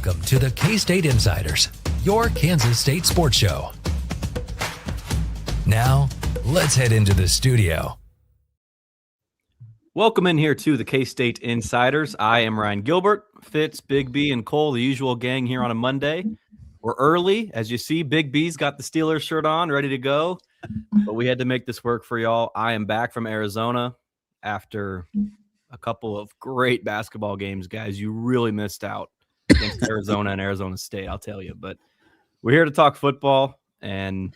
Welcome to the K-State Insiders, your Kansas State sports show. Now, let's head into the studio. Welcome in here to the K-State Insiders. I am Ryan Gilbert, Fitz, Big B, and Cole, the usual gang here on a Monday. We're early. As you see, Big B's got the Steelers shirt on, ready to go. But we had to make this work for y'all. I am back from Arizona after a couple of great basketball games, guys. You really missed out against Arizona and Arizona State, I'll tell you. But we're here to talk football. And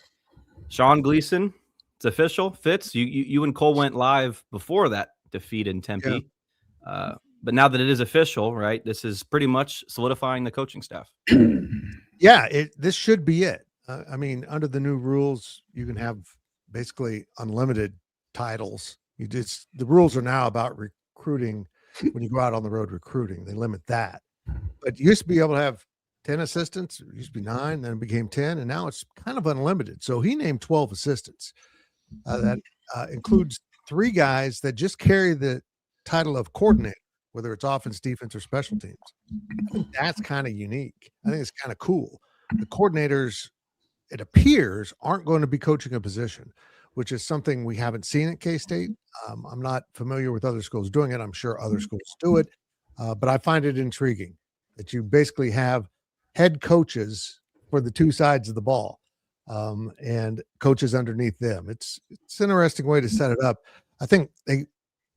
Sean Gleason, it's official. Fitz, you and Cole went live before that defeat in Tempe. Yeah. But now that it is official, right, this is pretty much solidifying the coaching staff. Yeah, this should be it. I mean, under the new rules, you can have basically unlimited titles. The rules are now about recruiting. When you go out on the road recruiting, they limit that. But you used to be able to have 10 assistants. It used to be 9, then it became 10, and now it's kind of unlimited. So he named 12 assistants. That includes 3 guys that just carry the title of coordinator, whether it's offense, defense, or special teams. I think that's kind of unique. I think it's kind of cool. The coordinators, it appears, aren't going to be coaching a position, which is something we haven't seen at K-State. I'm not familiar with other schools doing it. I'm sure other schools do it. But I find it intriguing that you basically have head coaches for the 2 sides of the ball. And coaches underneath them. It's an interesting way to set it up. I think they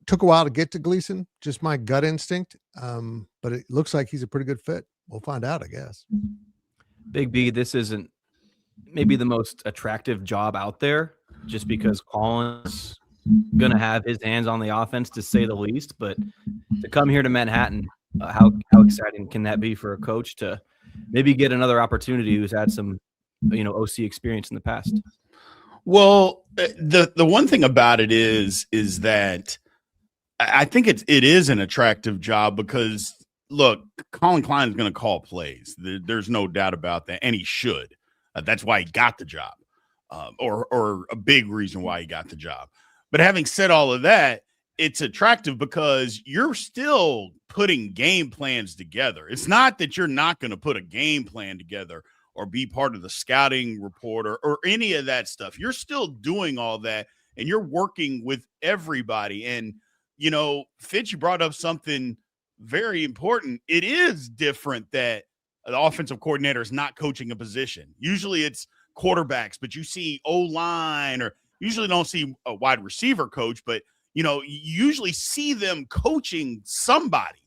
took a while to get to Gleason, just my gut instinct. But it looks like he's a pretty good fit. We'll find out, I guess. Big B, this isn't maybe the most attractive job out there just because Collin's going to have his hands on the offense, to say the least. But to come here to Manhattan, how exciting can that be for a coach to maybe get another opportunity who's had some OC experience in the past? Well, the one thing about it is that I think it is an attractive job because, look, Collin Klein is going to call plays. There's no doubt about that, and he should. That's why he got the job, or a big reason why he got the job. But having said all of that, it's attractive because you're still putting game plans together. It's not that you're not going to put a game plan together or be part of the scouting report or any of that stuff. You're still doing all that, and you're working with everybody. And, Fitz, you brought up something very important. It is different that the offensive coordinator is not coaching a position. Usually it's quarterbacks, but you see O-line, or usually don't see a wide receiver coach, but, you usually see them coaching somebody.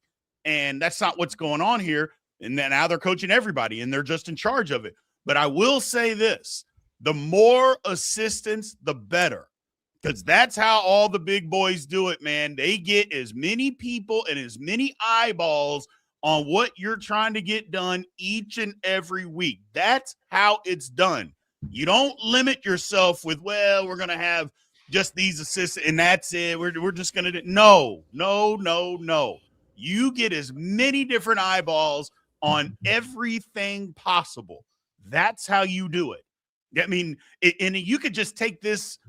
And that's not what's going on here. And then now they're coaching everybody, and they're just in charge of it. But I will say this, the more assistants, the better, because that's how all the big boys do it, man. They get as many people and as many eyeballs on what you're trying to get done each and every week. That's how it's done. You don't limit yourself with, well, we're going to have just these assistants, and that's it. We're just going to do – no. You get as many different eyeballs on everything possible. That's how you do it. I mean, and you could just take this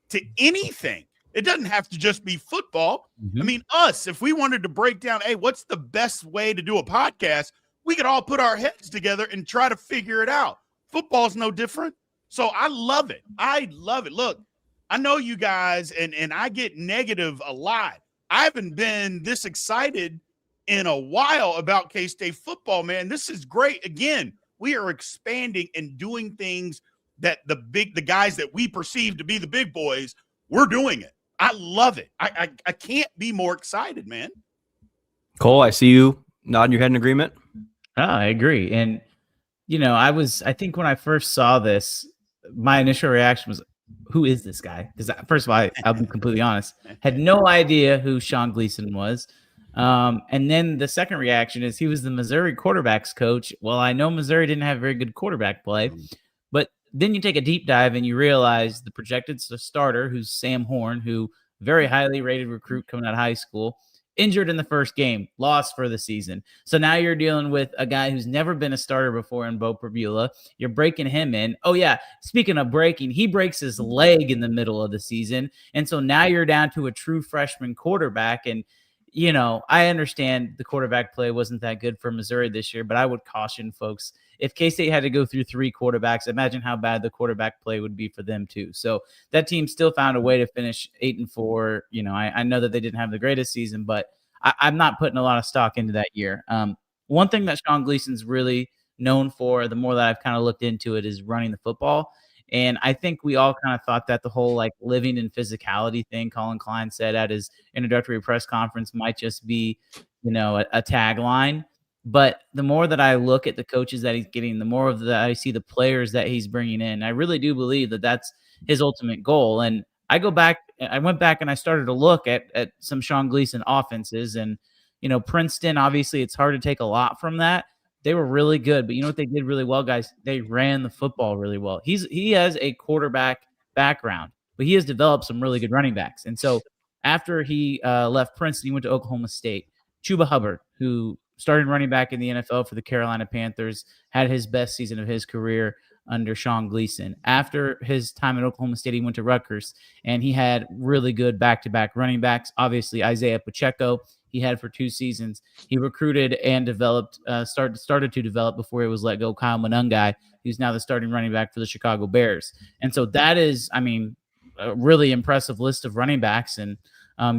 to anything. It doesn't have to just be football. Mm-hmm. I mean, if we wanted to break down, hey, what's the best way to do a podcast? We could all put our heads together and try to figure it out. Football's no different. So I love it. Look, I know you guys, and I get negative a lot. I haven't been this excited in a while about K-State football, man. This is great. Again, we are expanding and doing things that the guys that we perceive to be the big boys, we're doing it. I love it. I can't be more excited, man. Cole, I see you nodding your head in agreement. I agree. And, I think when I first saw this, my initial reaction was, who is this guy? Because first of all, I'll be completely honest, had no idea who Sean Gleason was. And then the second reaction is he was the Missouri quarterbacks coach. Well, I know Missouri didn't have very good quarterback play, but then you take a deep dive and you realize the projected starter, who's Sam Horn, who very highly rated recruit coming out of high school, injured in the first game, lost for the season. So now you're dealing with a guy who's never been a starter before in Bo Perbula. You're breaking him in. Oh, yeah. Speaking of breaking, he breaks his leg in the middle of the season. And so now you're down to a true freshman quarterback. And I understand the quarterback play wasn't that good for Missouri this year, but I would caution folks, if K-State had to go through 3 quarterbacks, imagine how bad the quarterback play would be for them too. So that team still found a way to finish 8-4. I know that they didn't have the greatest season, but I'm not putting a lot of stock into that year. One thing that Sean Gleason's really known for, the more that I've kind of looked into it, is running the football. And I think we all kind of thought that the whole like living in physicality thing Collin Klein said at his introductory press conference might just be, a tagline. But the more that I look at the coaches that he's getting, the more of that I see the players that he's bringing in. I really do believe that that's his ultimate goal. And I went back and I started to look at some Sean Gleason offenses, and, Princeton, obviously it's hard to take a lot from that. They were really good, but you know what they did really well, guys? They ran the football really well. He has a quarterback background, but he has developed some really good running backs. And so after he left Princeton, he went to Oklahoma State. Chuba Hubbard, who started running back in the NFL for the Carolina Panthers, had his best season of his career under Sean Gleason. After his time at Oklahoma State, he went to Rutgers, and he had really good back-to-back running backs. Obviously, Isaiah Pacheco, he had for 2 seasons. He recruited and developed, started to develop before he was let go, Kyle Monungai, who's now the starting running back for the Chicago Bears. And so that is, a really impressive list of running backs. And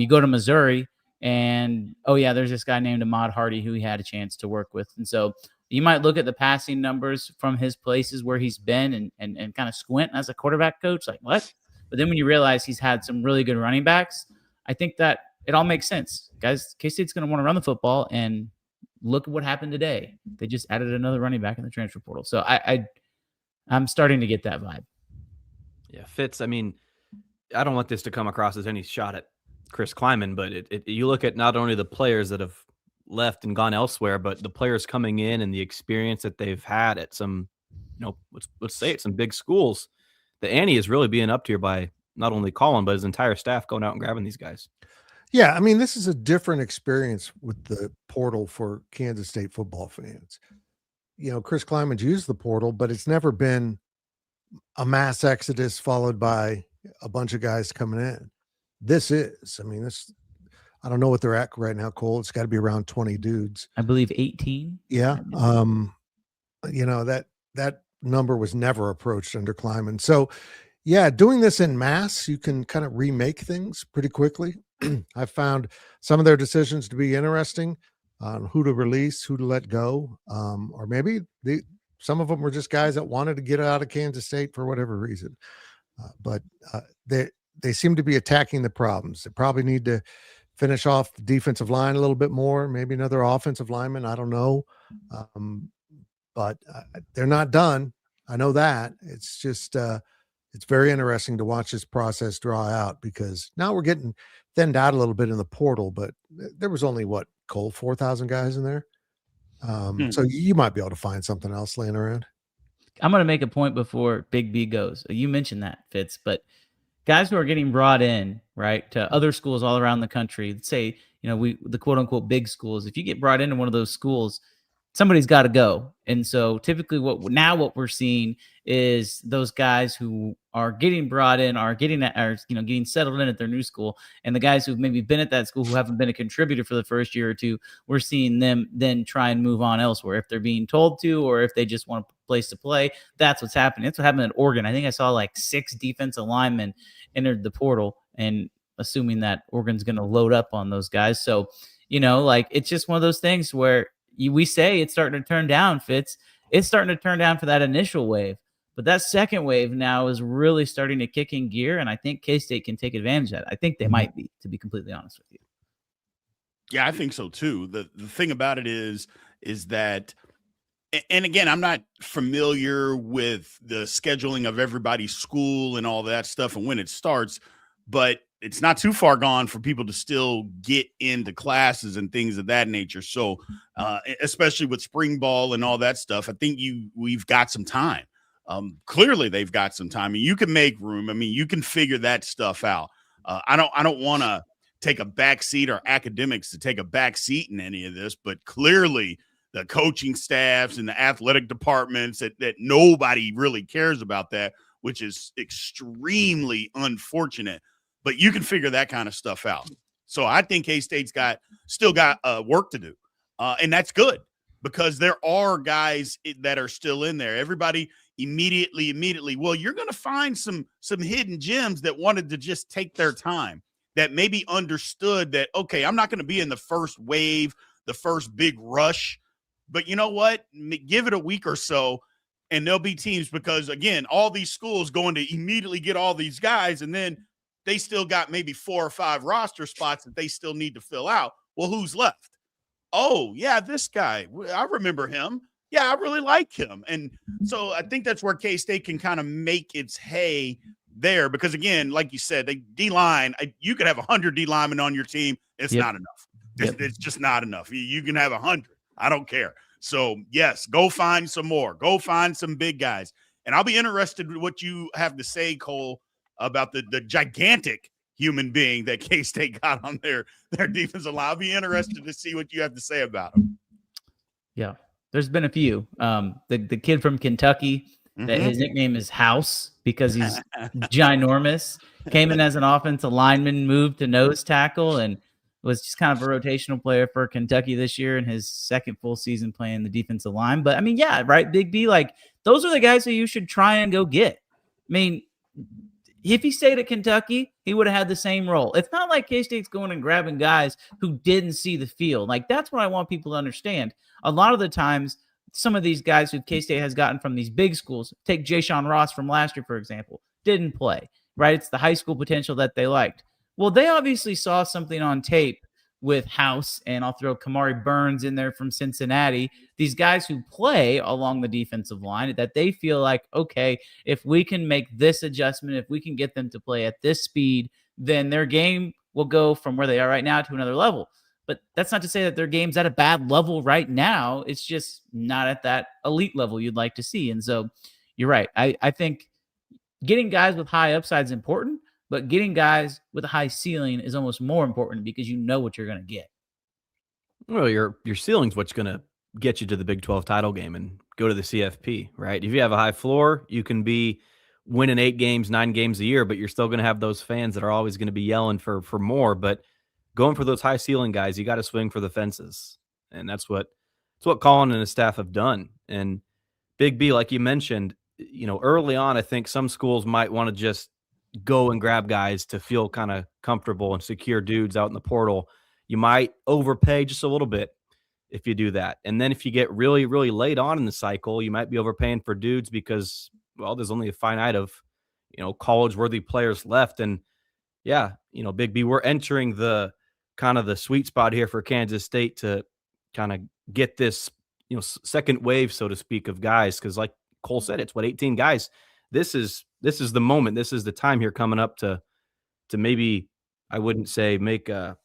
you go to Missouri, and, there's this guy named Ahmad Hardy who he had a chance to work with. And so you might look at the passing numbers from his places where he's been and kind of squint as a quarterback coach, like, what? But then when you realize he's had some really good running backs, I think that it all makes sense. Guys, K-State's going to want to run the football, and look at what happened today. They just added another running back in the transfer portal. So I'm starting to get that vibe. Yeah, Fitz, I don't want this to come across as any shot at Chris Kleiman, but you look at not only the players that have left and gone elsewhere, but the players coming in and the experience that they've had at some, let's say it's some big schools. The ante is really being upped here by not only Collin, but his entire staff going out and grabbing these guys. Yeah, this is a different experience with the portal for Kansas State football fans. Chris Kleiman's used the portal, but it's never been a mass exodus followed by a bunch of guys coming in. This is, I don't know what they're at right now, Cole. It's got to be around 20 dudes. I believe 18. Yeah. That number was never approached under Kleiman. So, yeah, doing this in mass, you can kind of remake things pretty quickly. I found some of their decisions to be interesting on who to release, who to let go, or maybe some of them were just guys that wanted to get out of Kansas State for whatever reason. But they seem to be attacking the problems. They probably need to finish off the defensive line a little bit more, maybe another offensive lineman. I don't know. But they're not done. I know that. It's just it's very interesting to watch this process draw out, because now we're getting thinned out a little bit in the portal, but there was only Cole, 4,000 guys in there. So you might be able to find something else laying around. I'm going to make a point before Big B goes. You mentioned that, Fitz, but guys who are getting brought in, right, to other schools all around the country, let's say, the quote unquote big schools, if you get brought into one of those schools, somebody's got to go. And so typically what we're seeing is those guys who are getting brought in are getting settled in at their new school. And the guys who've maybe been at that school who haven't been a contributor for the first year or two, we're seeing them then try and move on elsewhere if they're being told to, or if they just want a place to play. That's what's happening. That's what happened at Oregon. I think I saw 6 defensive linemen entered the portal, and assuming that Oregon's going to load up on those guys. So, it's just one of those things where we say it's starting to turn down, Fitz. It's starting to turn down for that initial wave. But that second wave now is really starting to kick in gear, and I think K-State can take advantage of that. I think they might be, to be completely honest with you. Yeah, I think so too. The thing about it is that, and again, I'm not familiar with the scheduling of everybody's school and all that stuff and when it starts, but it's not too far gone for people to still get into classes and things of that nature. So, especially with spring ball and all that stuff, I think we've got some time. Clearly they've got some time, and you can make room. You can figure that stuff out. I don't want to take a back seat, or academics to take a back seat in any of this, but clearly the coaching staffs and the athletic departments that nobody really cares about that, which is extremely unfortunate. But you can figure that kind of stuff out. So I think K-State's still got work to do. And that's good because there are guys that are still in there. Everybody immediately. Well, you're going to find some hidden gems that wanted to just take their time, that maybe understood that, okay, I'm not going to be in the first wave, the first big rush, but you know what? Give it a week or so, and there'll be teams because, again, all these schools going to immediately get all these guys, and then they still got maybe 4 or 5 roster spots that they still need to fill out. Well, who's left? Oh, yeah, this guy. I remember him. Yeah, I really like him. And so I think that's where K-State can kind of make its hay there because, again, like you said, D-line, you could have 100 D linemen on your team. It's not enough. It's just not enough. You can have 100. I don't care. So, yes, go find some more. Go find some big guys. And I'll be interested in what you have to say, Cole, about the gigantic human being that K-State got on their defensive line. I'll be interested to see what you have to say about him. Yeah. There's been a few. The kid from Kentucky, that his nickname is House because he's ginormous, came in as an offensive lineman, moved to nose tackle, and was just kind of a rotational player for Kentucky this year in his second full season playing the defensive line. But, I mean, yeah, right, Big B, like, those are the guys that you should try and go get. I mean, if he stayed at Kentucky, he would have had the same role. It's not like K-State's going and grabbing guys who didn't see the field. Like, that's what I want people to understand. A lot of the times, some of these guys who K-State has gotten from these big schools, take Ja'Shawn Ross from last year, for example, didn't play, right? It's the high school potential that they liked. Well, they obviously saw something on tape with House, and I'll throw Kamari Burns in there from Cincinnati, these guys who play along the defensive line, that they feel like, okay, if we can make this adjustment, if we can get them to play at this speed, then their game will go from where they are right now to another level. But that's not to say that their game's at a bad level right now. It's just not at that elite level you'd like to see. And so you're right. I think getting guys with high upside is important, but getting guys with a high ceiling is almost more important because you know what you're going to get. Well, your ceiling's what's going to get you to the Big 12 title game and go to the CFP, right? If you have a high floor, you can be winning 8 games, 9 games a year, but you're still going to have those fans that are always going to be yelling for more. But going for those high ceiling guys, you got to swing for the fences. And that's what Collin and his staff have done. And Big B, like you mentioned, early on, I think some schools might want to just go and grab guys to feel kind of comfortable and secure dudes out in the portal. You might overpay just a little bit if you do that. And then if you get really, really late on in the cycle, you might be overpaying for dudes because, well, there's only a finite of, college-worthy players left. And yeah, Big B, we're entering the kind of the sweet spot here for Kansas State to kind of get this, second wave, so to speak, of guys. Because like Cole said, it's 18 guys. This is the moment. This is the time here coming up to maybe, I wouldn't say make a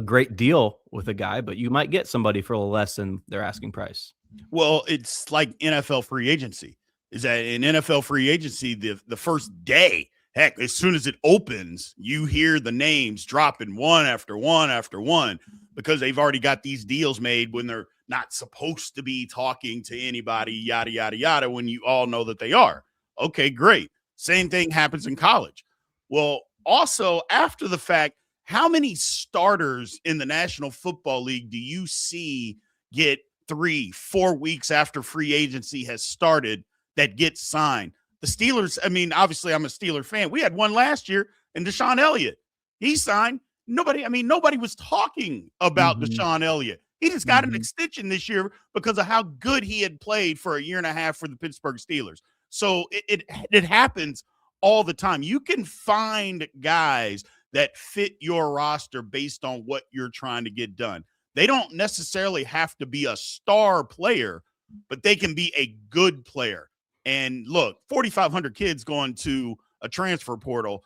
great deal with a guy, but you might get somebody for a little less than their asking price. Well, it's like NFL free agency. Is that in NFL free agency, the first day, heck, as soon as it opens, you hear the names dropping one after one after one because they've already got these deals made when they're not supposed to be talking to anybody, yada, yada, yada, when you all know that they are. Okay, great. Same thing happens in college. Well, also after the fact, how many starters in the National Football League do you see get 3-4 weeks after free agency has started that get signed? The Steelers, I mean, obviously I'm a Steeler fan. We had one last year in Deshaun Elliott. He signed. Nobody was talking about Deshaun Elliott. He just got an extension this year because of how good he had played for a year and a half for the Pittsburgh Steelers. So it happens all the time. You can find guys that fit your roster based on what you're trying to get done. They don't necessarily have to be a star player, but they can be a good player. And look, 4,500 kids going to a transfer portal.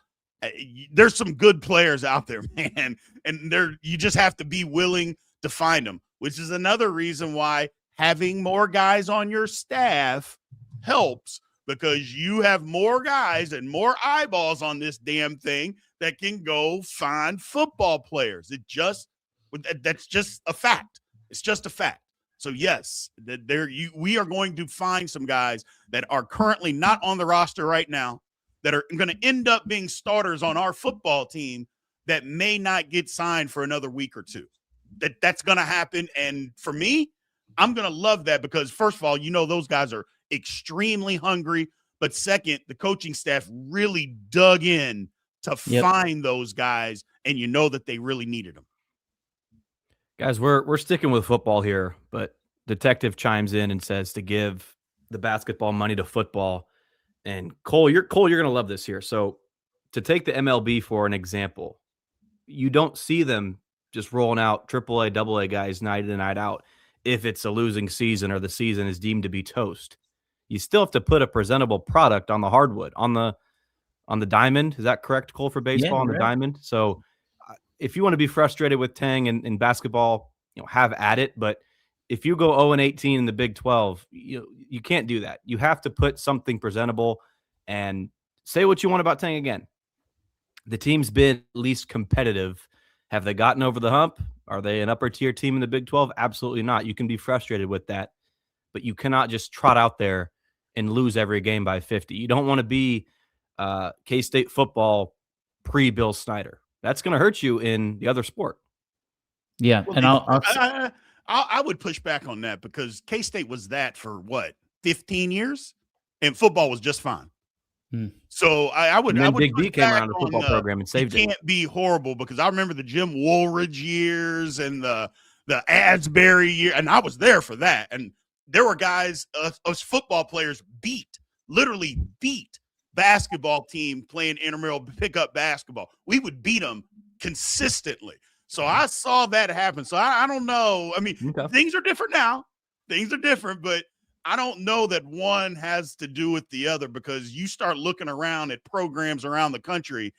There's some good players out there, man. And you just have to be willing to find them, which is another reason why having more guys on your staff helps, because you have more guys and more eyeballs on this damn thing that can go find football players. That's just a fact. It's just a fact. So yes, we are going to find some guys that are currently not on the roster right now that are going to end up being starters on our football team that may not get signed for another week or two. That's going to happen. And for me, I'm going to love that because, first of all, those guys are extremely hungry. But second, the coaching staff really dug in to find those guys, and that they really needed them. Guys, we're sticking with football here, but Detective chimes in and says to give the basketball money to football. And Cole, you're going to love this here. So to take the MLB for an example, you don't see them just rolling out AAA, AA guys night in and night out if it's a losing season or the season is deemed to be toast. You still have to put a presentable product on the hardwood, on the diamond. Is that correct, Cole, for baseball? On the diamond? So if you want to be frustrated with Tang in basketball, have at it. But if you go 0-18 in the Big 12, you can't do that. You have to put something presentable and say what you want about Tang again. The team's been at least competitive. Have they gotten over the hump? Are they an upper tier team in the Big 12? Absolutely not. You can be frustrated with that, but you cannot just trot out there and lose every game by 50. You don't want to be K-State football pre-Bill Snyder. That's going to hurt you in the other sport. Yeah, well, and I would push back on that because K-State was that for 15 years, and football was just fine. So I would. Big B came around the football program and saved it. Can't be horrible because I remember the Jim Woolridge years and the Asbury year, and I was there for that. And there were guys, us football players literally beat basketball team playing intramural pickup basketball. We would beat them consistently. So I saw that happen. So I don't know. I mean, Things are different now. Things are different, but I don't know that one has to do with the other because you start looking around at programs around the country.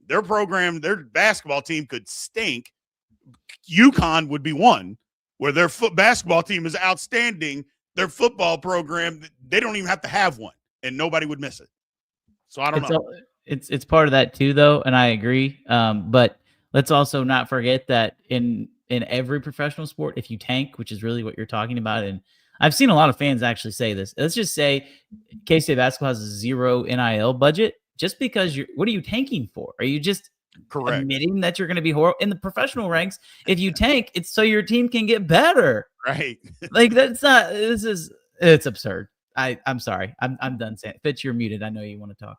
Their basketball team could stink. UConn would be one where their basketball team is outstanding. Their football program, they don't even have to have one, and nobody would miss it. So I don't know. It's part of that too, though, and I agree. But let's also not forget that in every professional sport, if you tank, which is really what you're talking about, and I've seen a lot of fans actually say this. Let's just say K-State basketball has a 0 NIL budget. Just because what are you tanking for? Are you just admitting that you're going to be horrible in the professional ranks? If you tank, it's so your team can get better. Right. Like it's absurd. I'm sorry. I'm done saying it. Fitz, you're muted. I know you want to talk.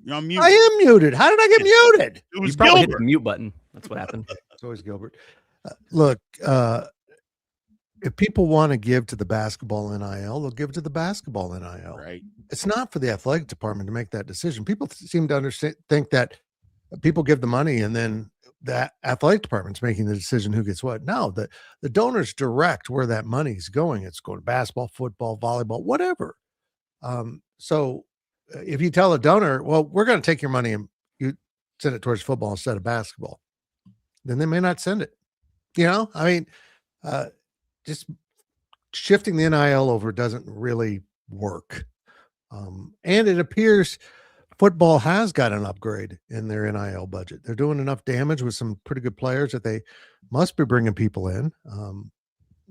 You're on mute. I am muted. How did I get muted? It was You probably hit Gilbert. the mute button. That's what happened. It's always Gilbert. Look, if people want to give to the basketball NIL, they'll give to the basketball NIL. Right. It's not for the athletic department to make that decision. People seem to think that people give the money and then the athletic department's making the decision who gets what. No, the donors direct where that money's going. It's going to basketball, football, volleyball, whatever. So if you tell a donor, well, we're going to take your money and you send it towards football instead of basketball, then they may not send it. I mean, just shifting the NIL over doesn't really work. And it appears football has got an upgrade in their NIL budget. They're doing enough damage with some pretty good players that they must be bringing people in.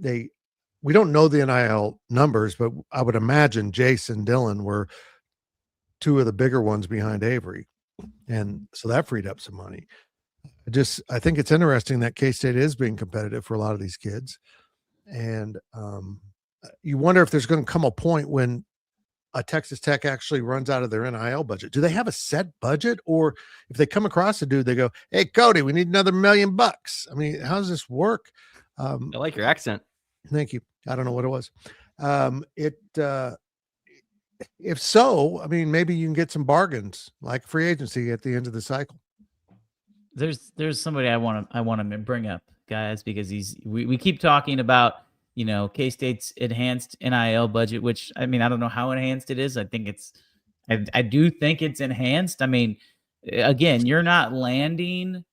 We don't know the NIL numbers, but I would imagine Jace and Dylan were two of the bigger ones behind Avery. And so that freed up some money. I think it's interesting that K-State is being competitive for a lot of these kids. And you wonder if there's going to come a point when a Texas Tech actually runs out of their NIL budget. Do they have a set budget? Or if they come across a dude, they go, hey, Cody, we need another $1 million. I mean, how does this work? I like your accent. Thank you. I don't know what it was. If so, I mean, maybe you can get some bargains like free agency at the end of the cycle. There's somebody I want to bring up, guys, because we keep talking about, K-State's enhanced NIL budget, which, I mean, I don't know how enhanced it is. I do think it's enhanced. I mean, again, you're not landing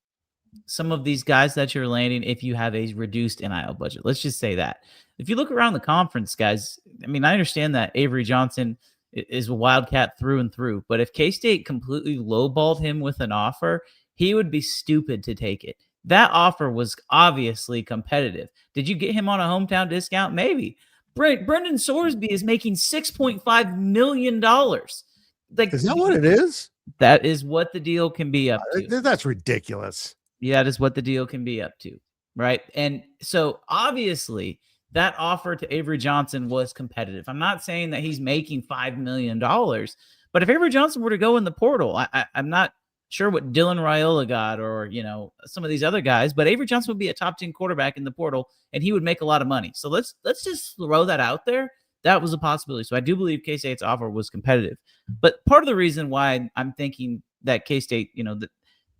some of these guys that you're landing if you have a reduced NIL budget. Let's just say that. If you look around the conference, guys, I mean, I understand that Avery Johnson is a Wildcat through and through, but if K-State completely lowballed him with an offer, he would be stupid to take it. That offer was obviously competitive. Did you get him on a hometown discount? Maybe. Brendan Sorsby is making $6.5 million. Like, is that what it is? That is what the deal can be up to. That's ridiculous. Yeah, that is what the deal can be up to, right? And so obviously that offer to Avery Johnson was competitive. I'm not saying that he's making $5 million, but if Avery Johnson were to go in the portal, I'm not sure what Dylan Raiola got or, some of these other guys, but Avery Johnson would be a top 10 quarterback in the portal and he would make a lot of money. So let's just throw that out there. That was a possibility. So I do believe K-State's offer was competitive. But part of the reason why I'm thinking that K-State, that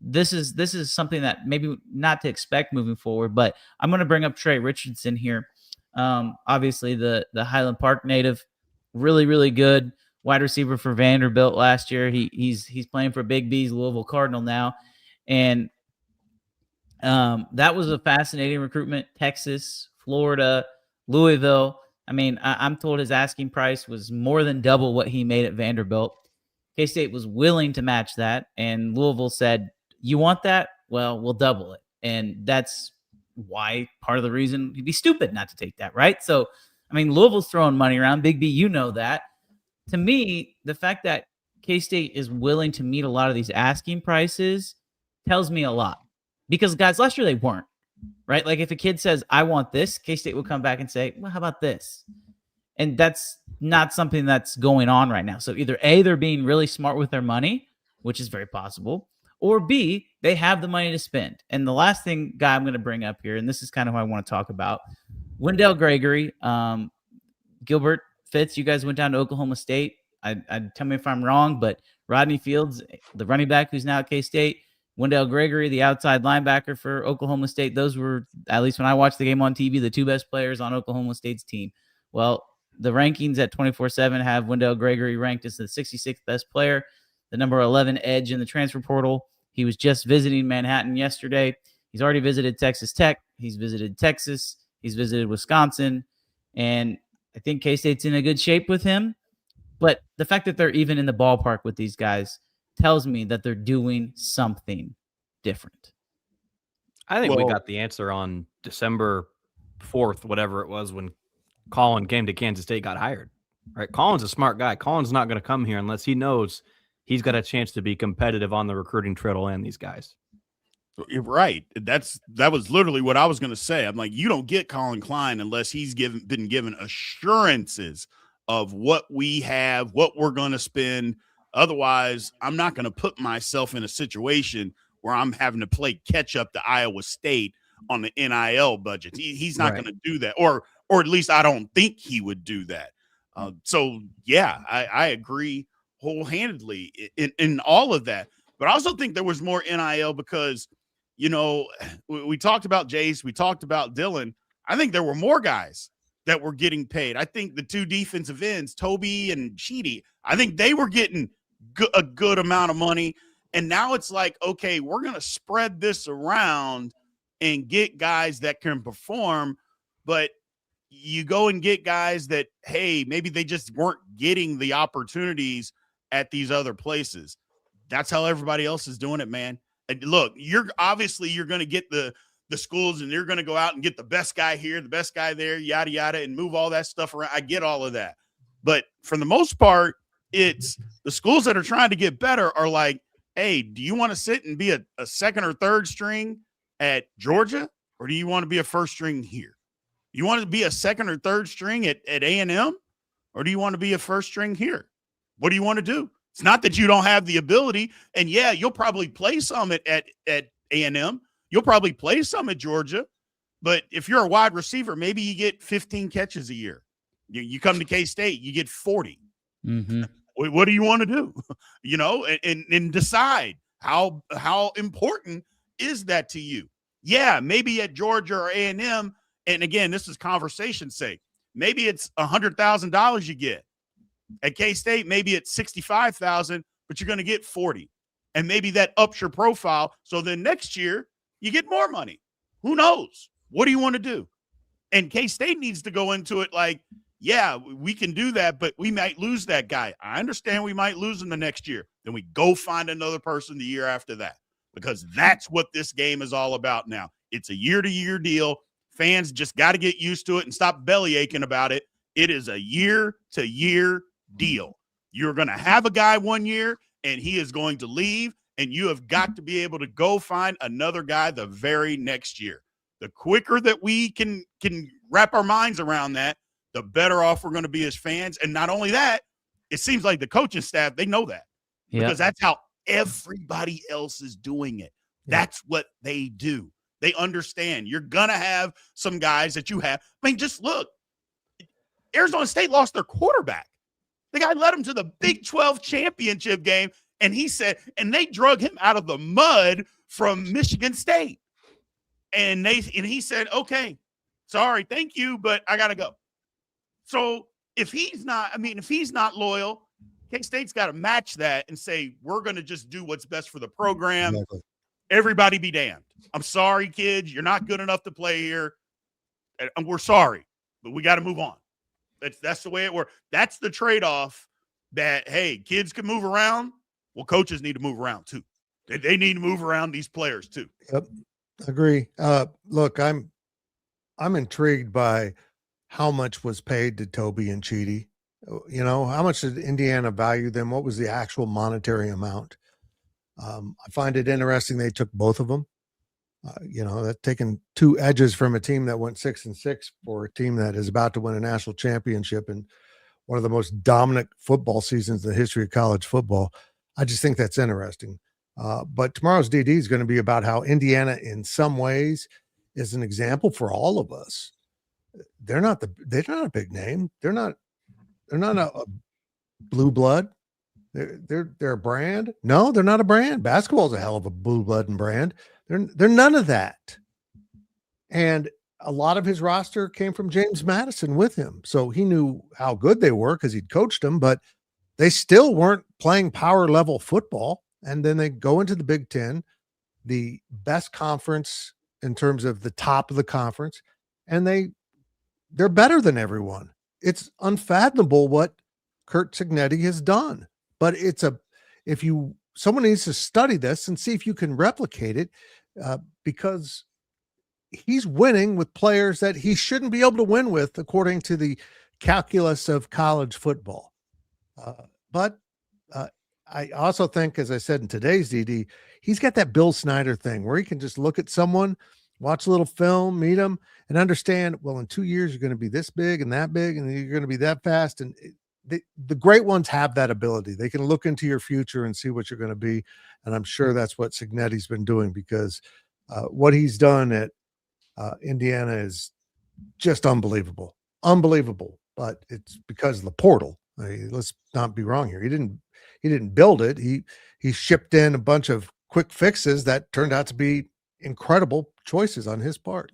this is something that maybe not to expect moving forward, but I'm going to bring up Trey Richardson here. Obviously the Highland Park native, really, really good wide receiver for Vanderbilt last year. He's playing for Big B's Louisville Cardinal now. And that was a fascinating recruitment. Texas, Florida, Louisville. I mean, I'm told his asking price was more than double what he made at Vanderbilt. K-State was willing to match that, and Louisville said, you want that? Well, we'll double it. And that's why part of the reason he'd be stupid not to take that, right? So, I mean, Louisville's throwing money around. Big B, you know that. To me, the fact that K-State is willing to meet a lot of these asking prices tells me a lot. Because, guys, last year they weren't, right? Like, if a kid says, I want this, K-State will come back and say, well, how about this? And that's not something that's going on right now. So either A, they're being really smart with their money, which is very possible, or B, they have the money to spend. And the last guy I'm going to bring up here, and this is kind of what I want to talk about, Wendell Gregory, Gilbert, Fitz, you guys went down to Oklahoma State. I'd tell me if I'm wrong, but Rodney Fields, the running back who's now at K-State, Wendell Gregory, the outside linebacker for Oklahoma State, those were, at least when I watched the game on TV, the two best players on Oklahoma State's team. Well, the rankings at 24/7 have Wendell Gregory ranked as the 66th best player, the number 11 edge in the transfer portal. He was just visiting Manhattan yesterday. He's already visited Texas Tech. He's visited Texas. He's visited Wisconsin. And I think K-State's in a good shape with him. But the fact that they're even in the ballpark with these guys tells me that they're doing something different. I think we got the answer on December 4th, whatever it was, when Collin came to Kansas State, got hired. Right? Collin's a smart guy. Collin's not going to come here unless he knows he's got a chance to be competitive on the recruiting trail and these guys. You're right. That was literally what I was going to say. I'm like, you don't get Collin Klein unless he's been given assurances of what we have, what we're going to spend. Otherwise, I'm not going to put myself in a situation where I'm having to play catch up to Iowa State on the NIL budget. He's not going to do that, or at least I don't think he would do that. So yeah, I agree wholeheartedly in all of that. But I also think there was more NIL because, we talked about Jace, we talked about Dylan. I think there were more guys that were getting paid. I think the two defensive ends, Toby and Sheedy, I think they were getting a good amount of money. And now it's like, okay, we're going to spread this around and get guys that can perform. But you go and get guys that, hey, maybe they just weren't getting the opportunities at these other places. That's how everybody else is doing it, man. And look, you're going to get the schools and you're going to go out and get the best guy here, the best guy there, yada, yada, and move all that stuff around. I get all of that. But for the most part, it's the schools that are trying to get better are like, hey, do you want to sit and be a second or third string at Georgia, or do you want to be a first string here? You want to be a second or third string at A&M, or do you want to be a first string here? What do you want to do? It's not that you don't have the ability, and yeah, you'll probably play some at A&M. You'll probably play some at Georgia, but if you're a wide receiver, maybe you get 15 catches a year. You come to K-State, you get 40. Mm-hmm. What do you want to do? And decide how important is that to you? Yeah, maybe at Georgia or A&M, and again, this is conversation's sake. Maybe it's $100,000 you get. At K-State, maybe it's $65,000, but you're going to get 40. And maybe that ups your profile. So then next year, you get more money. Who knows? What do you want to do? And K-State needs to go into it like, yeah, we can do that, but we might lose that guy. I understand we might lose him the next year. Then we go find another person the year after that, because that's what this game is all about now. It's a year-to-year deal. Fans just got to get used to it and stop belly aching about it. It is a year-to-year deal. You're going to have a guy one year, and he is going to leave, and you have got to be able to go find another guy the very next year. The quicker that we can wrap our minds around that, the better off we're going to be as fans. And not only that, it seems like the coaching staff, they know that because that's how everybody else is doing it. That's what they do. They understand you're going to have some guys that you have. I mean, just look. Arizona State lost their quarterback. The guy led them to the Big 12 championship game, and he said, and they drug him out of the mud from Michigan State. And he said, okay, sorry, thank you, but I got to go. So if he's not loyal, K-State's got to match that and say, we're going to just do what's best for the program. Exactly. Everybody be damned. I'm sorry, kids. You're not good enough to play here. And we're sorry, but we got to move on. That's the way it works. That's the trade-off that, hey, kids can move around. Well, coaches need to move around too. They need to move around these players too. Yep. Agree. Look, I'm intrigued by how much was paid to Toby and Chidi. You know, how much did Indiana value them? What was the actual monetary amount? I find it interesting they took both of them. You know, that taking two edges from a team that went 6-6 for a team that is about to win a national championship and one of the most dominant football seasons in the history of college football. I just think that's interesting. But tomorrow's DD is going to be about how Indiana, in some ways, is an example for all of us. They're not a big name. They're not a blue blood. They're a brand. No, they're not a brand. Basketball's a hell of a blue blood and brand. They're none of that. And a lot of his roster came from James Madison with him. So he knew how good they were because he'd coached them, but they still weren't playing power level football. And then they go into the Big Ten, the best conference in terms of the top of the conference, and they're better than everyone. It's unfathomable what Curt Cignetti has done. But someone needs to study this and see if you can replicate it, because he's winning with players that he shouldn't be able to win with, according to the calculus of college football. But I also think, as I said in today's DD, he's got that Bill Snyder thing where he can just look at someone, watch a little film, meet them, and understand, well, in 2 years, you're going to be this big, and you're going to be that fast. And the great ones have that ability. They can look into your future and see what you're going to be. And I'm sure that's what Cignetti's been doing, because what he's done at Indiana is just unbelievable. But it's because of the portal. I mean, let's not be wrong here. He didn't build it. He shipped in a bunch of quick fixes that turned out to be incredible choices on his part.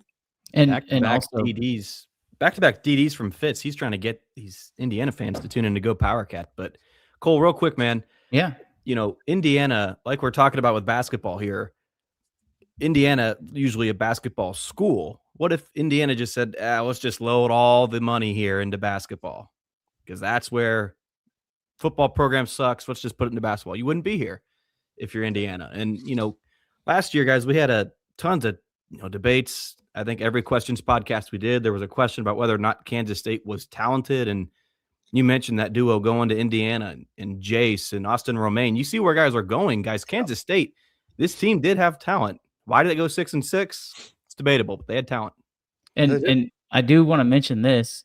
And back-to-back also DDs, back-to-back DDs from Fitz. He's trying to get these Indiana fans to tune in to GoPowercat. But Cole, real quick, man. Yeah. You know, Indiana, like we're talking about with basketball here, Indiana, usually a basketball school. What if Indiana just said, let's just load all the money here into basketball? Because that's where football program sucks. Let's just put it into basketball. You wouldn't be here if you're Indiana. And, you know, last year, guys, we had tons of debates. I think every questions podcast we did, there was a question about whether or not Kansas State was talented. And you mentioned that duo going to Indiana and Jace and Austin Romaine. You see where guys are going, guys. Kansas State, this team did have talent. Why did it go 6-6? It's debatable, but they had talent. And I do want to mention this.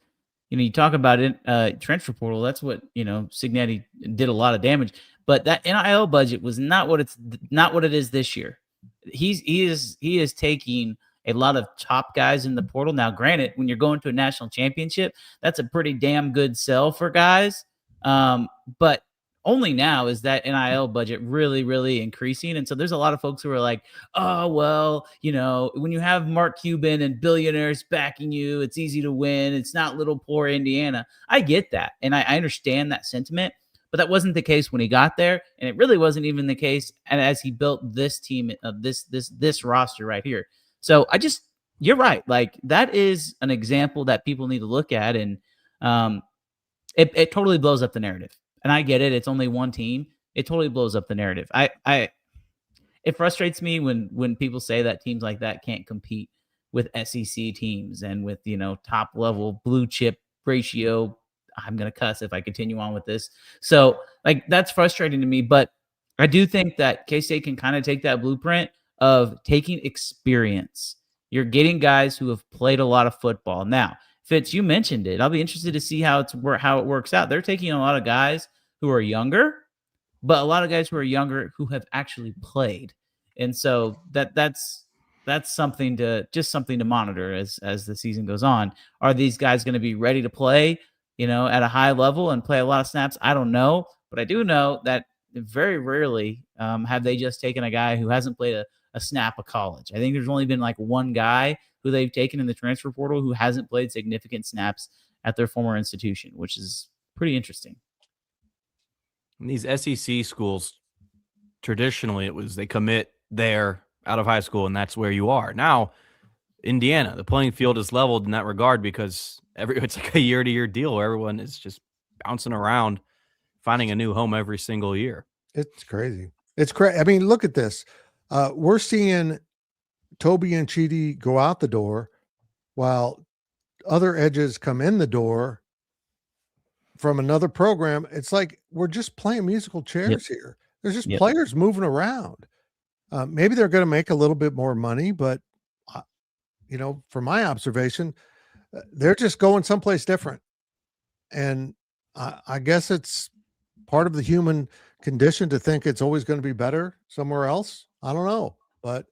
You know, you talk about it, transfer portal. That's what, Cignetti did a lot of damage. But that NIL budget was not what it is this year. He is taking a lot of top guys in the portal. Now, granted, when you're going to a national championship, that's a pretty damn good sell for guys. But only now is that NIL budget really, really increasing. And so there's a lot of folks who are like, oh, well, when you have Mark Cuban and billionaires backing you, it's easy to win. It's not little poor Indiana. I get that. And I understand that sentiment. But that wasn't the case when he got there. And it really wasn't even the case as he built this team, this roster right here. So you're right. Like, that is an example that people need to look at. And it totally blows up the narrative. And I get it. It's only one team. It totally blows up the narrative. It frustrates me when people say that teams like that can't compete with SEC teams and with, top level blue chip ratio. I'm going to cuss if I continue on with this. So, like, that's frustrating to me. But I do think that K-State can kind of take that blueprint of taking experience. You're getting guys who have played a lot of football. Now, Fitz, you mentioned it. I'll be interested to see how it works out. They're taking a lot of guys who are younger, but a lot of guys who are younger who have actually played. And so that's something to monitor as the season goes on. Are these guys going to be ready to play, at a high level and play a lot of snaps? I don't know, but I do know that very rarely have they just taken a guy who hasn't played a snap of college. I think there's only been like one guy who they've taken in the transfer portal who hasn't played significant snaps at their former institution, which is pretty interesting. In these SEC schools, traditionally they commit there out of high school, and that's where you are. Now, Indiana, the playing field is leveled in that regard because it's like a year-to-year deal where everyone is just bouncing around, finding a new home every single year. It's crazy. It's crazy. I mean, look at this. We're seeing Toby and Chidi go out the door while other edges come in the door from another program. It's like we're just playing musical chairs here. There's just players moving around. Maybe they're going to make a little bit more money, but from my observation, they're just going someplace different. And I guess it's part of the human condition to think it's always going to be better somewhere else. I don't know, but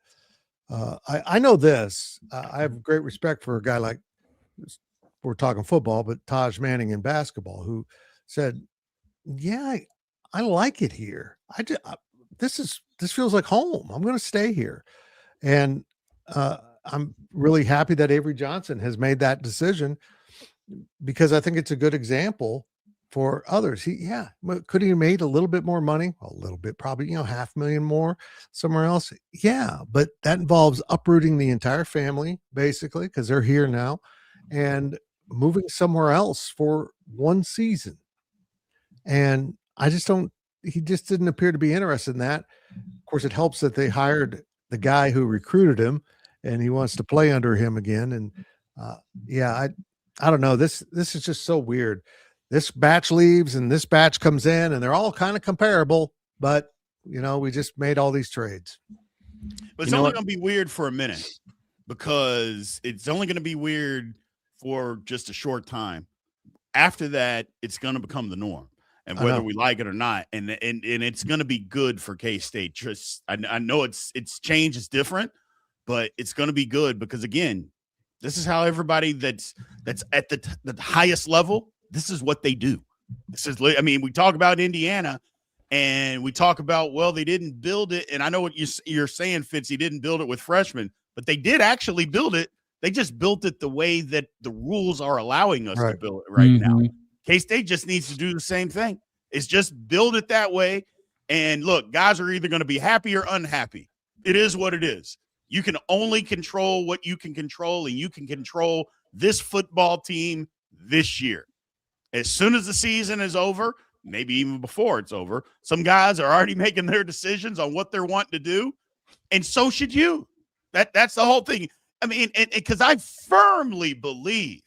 I know this. I have great respect for a guy like, we're talking football, but Taj Manning in basketball, who said, yeah, I like it here. This feels like home. I'm going to stay here. And I'm really happy that Avery Johnson has made that decision because I think it's a good example for others. Could he have made a little bit more money? A little bit, probably, $500,000 more somewhere else. Yeah, but that involves uprooting the entire family, basically, because they're here now, and moving somewhere else for one season. And he just didn't appear to be interested in that. Of course, it helps that they hired the guy who recruited him, and he wants to play under him again. And I don't know. This is just so weird. This batch leaves and this batch comes in, and they're all kind of comparable, but we just made all these trades. But it's only going to be weird for a minute, because it's only going to be weird for just a short time. After that, it's going to become the norm, and whether we like it or not, and it's going to be good for K-State. Just I know it's change is different, but it's going to be good because, again, this is how everybody that's at the highest level, this is what they do. We talk about Indiana, and we talk about, well, they didn't build it. And I know what you're saying, Fitz, he didn't build it with freshmen, but they did actually build it. They just built it the way that the rules are allowing us to build it right now. K-State just needs to do the same thing. It's just build it that way. And look, guys are either going to be happy or unhappy. It is what it is. You can only control what you can control, and you can control this football team this year. As soon as the season is over, maybe even before it's over, some guys are already making their decisions on what they're wanting to do, and so should you. That's the whole thing. I mean, because I firmly believe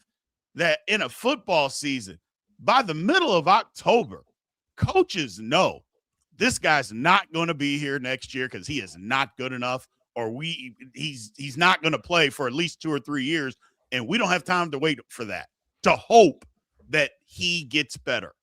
that in a football season, by the middle of October, coaches know this guy's not going to be here next year because he is not good enough, or he's not going to play for at least 2 or 3 years, and we don't have time to wait for that, to hope that he gets better.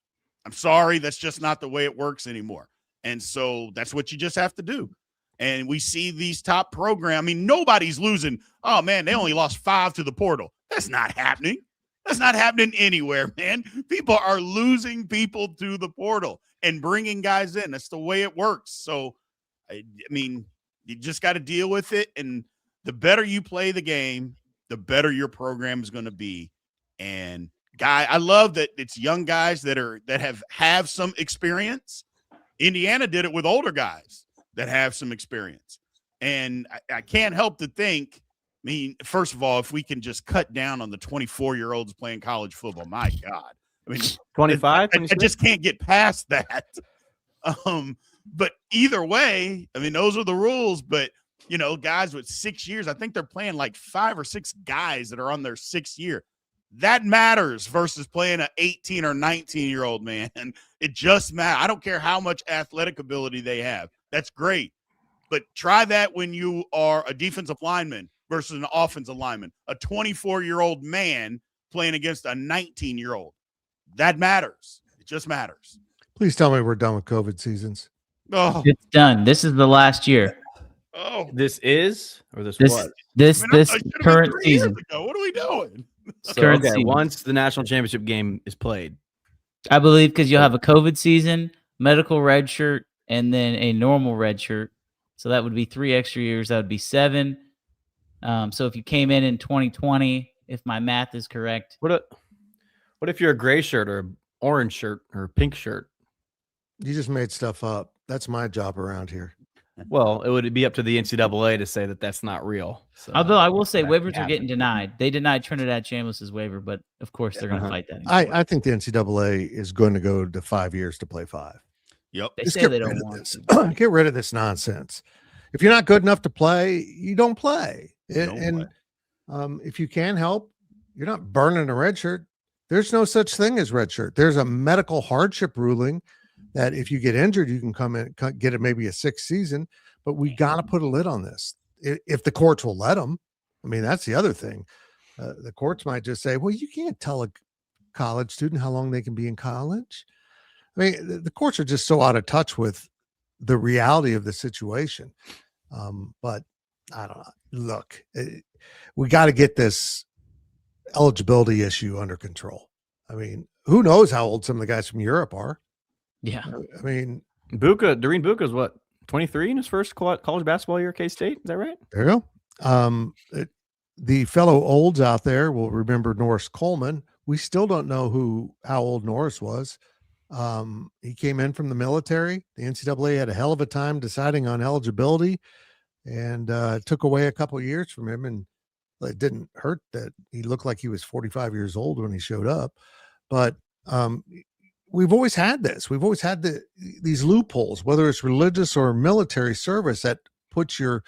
I'm sorry, that's just not the way it works anymore. And so that's what you just have to do. And we see these top programs. I mean, nobody's losing. Oh, man, they only lost 5 to the portal. That's not happening. That's not happening anywhere, man. People are losing people to the portal and bringing guys in. That's the way it works. So, I mean, you just got to deal with it. And the better you play the game, the better your program is going to be. And I love that it's young guys that have some experience. Indiana did it with older guys that have some experience. And I can't help to think, I mean, first of all, if we can just cut down on the 24-year-olds playing college football, my God. I mean, 25? I just can't get past that. But either way, I mean, those are the rules. But, guys with 6 years, I think they're playing like 5 or 6 guys that are on their 6th year. That matters versus playing an 18 or 19-year-old man. It just matters. I don't care how much athletic ability they have. That's great. But try that when you are a defensive lineman versus an offensive lineman, a 24-year-old man playing against a 19-year-old. That matters. It just matters. Please tell me we're done with COVID seasons. Oh, It's done. This is the last year. This is or this This was. this I mean, this I should've been current 3 years season. ago. What are we doing? So, Current okay, season. once the national championship game is played. I believe because you'll have a COVID season, medical red shirt, and then a normal red shirt. So that would be 3 extra years. That would be 7. So if you came in 2020, if my math is correct, What if you're a gray shirt or an orange shirt or a pink shirt? You just made stuff up. That's my job around here. Well, it would be up to the NCAA to say that that's not real. So, although I will say that waivers can are getting denied. They denied Trinidad Chambliss's waiver, but of course they're going to fight that. in court. I think the NCAA is going to go to 5 years to play 5. Yep. They Just say get they rid don't of want this. to. Get rid of this nonsense. If you're not good enough to play, you don't play. And if you can help, you're not burning a red shirt. There's no such thing as red shirt. There's a medical hardship ruling that if you get injured, you can come in, get it maybe a 6th season. But we got to put a lid on this if the courts will let them. I mean, that's the other thing. The courts might just say, well, you can't tell a college student how long they can be in college. I mean, the courts are just so out of touch with the reality of the situation. But I don't know. Look, we got to get this eligibility issue under control. I mean, who knows how old some of the guys from Europe are? Yeah. I mean, Doreen Buka's what, 23 in his first college basketball year at K-State? Is that right? there you go. The fellow olds out there will remember Norris Coleman. We still don't know how old Norris was. He came in from the military. The NCAA had a hell of a time deciding on eligibility, and took away a couple of years from him. And it didn't hurt that he looked like he was 45 years old when he showed up. But we've always had this. We've always had these loopholes, whether it's religious or military service, that puts your